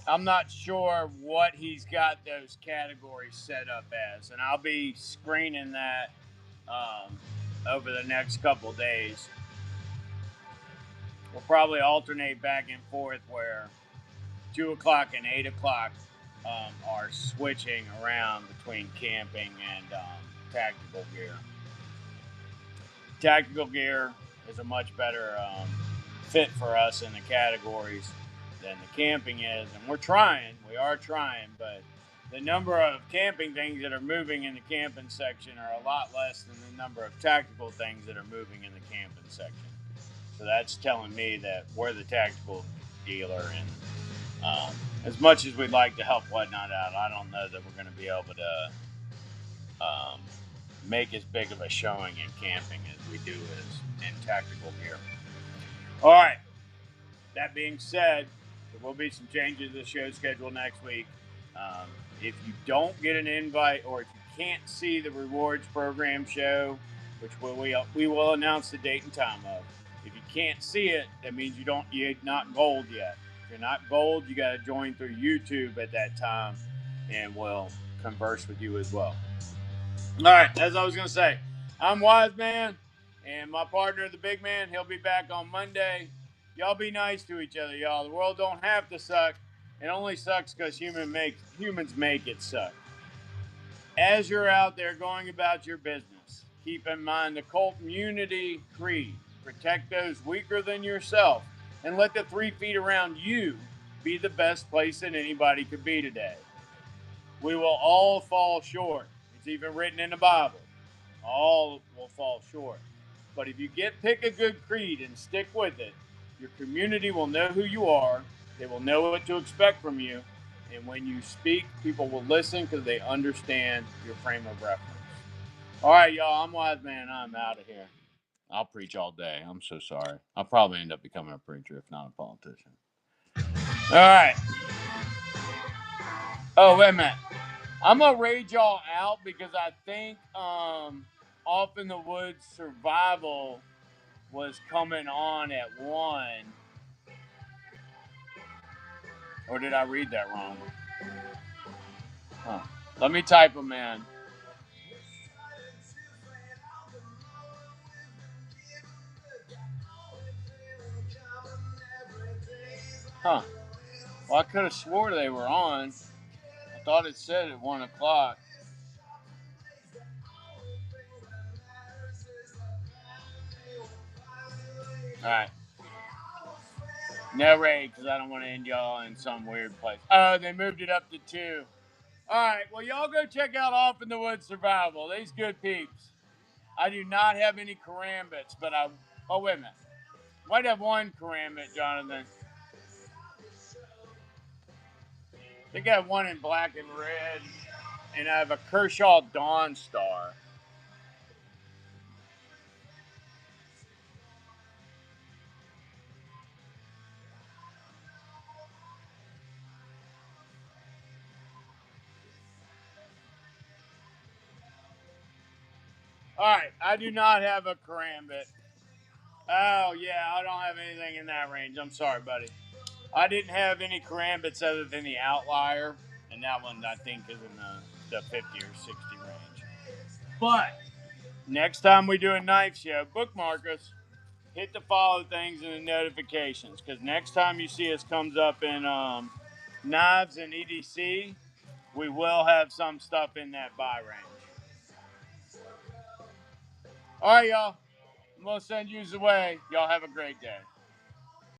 Speaker 1: I'm not sure what he's got those categories set up as, and I'll be screening that over the next couple of days. We'll probably alternate back and forth where 2 o'clock and 8 o'clock are switching around between camping and tactical gear. Tactical gear is a much better fit for us in the categories than the camping is, and we are trying, but the number of camping things that are moving in the camping section are a lot less than the number of tactical things that are moving in the camping section. So that's telling me that we're the tactical dealer, and as much as we'd like to help Whatnot out, I don't know that we're going to be able to make as big of a showing in camping as we do as in tactical gear. All right. That being said, there will be some changes to the show schedule next week. If you don't get an invite, or if you can't see the rewards program show, which we will announce the date and time of. If you can't see it, that means you're not gold yet. If you're not gold, you got to join through YouTube at that time, and we'll converse with you as well. All right, as I was going to say, I'm Wise Man, and my partner, the Big Man, he'll be back on Monday. Y'all be nice to each other, y'all. The world don't have to suck. It only sucks because humans make it suck. As you're out there going about your business, keep in mind the cult immunity creed. Protect those weaker than yourself, and let the 3 feet around you be the best place that anybody could be today. We will all fall short. It's even written in the Bible. All will fall short. But if you pick a good creed and stick with it, your community will know who you are. They will know what to expect from you. And when you speak, people will listen because they understand your frame of reference. All right, y'all. I'm Wise Man. I'm out of here. I'll preach all day. I'm so sorry. I'll probably end up becoming a preacher if not a politician. All right. Oh, wait a minute. I'm gonna raid y'all out because I think Off in the Woods Survival was coming on at 1. Or did I read that wrong? Huh. Let me type them in. Huh. Well, I could have swore they were on. I thought it said at 1 o'clock. All right. No raid because I don't want to end y'all in some weird place. Oh, they moved it up to 2. All right. Well, y'all go check out Off in the Woods Survival. These good peeps. I do not have any karambits, but oh, wait a minute. Might have one karambit, Jonathan. I think I have one in black and red, and I have a Kershaw Dawn Star. All right, I do not have a karambit. Oh, yeah, I don't have anything in that range. I'm sorry, buddy. I didn't have any karambits other than the outlier, and that one I think is in the 50 or 60 range. But next time we do a knife show, bookmark us. Hit the follow things and the notifications, because next time you see us comes up in knives and EDC, we will have some stuff in that buy range. All right, y'all. I'm going to send you away. Y'all have a great day.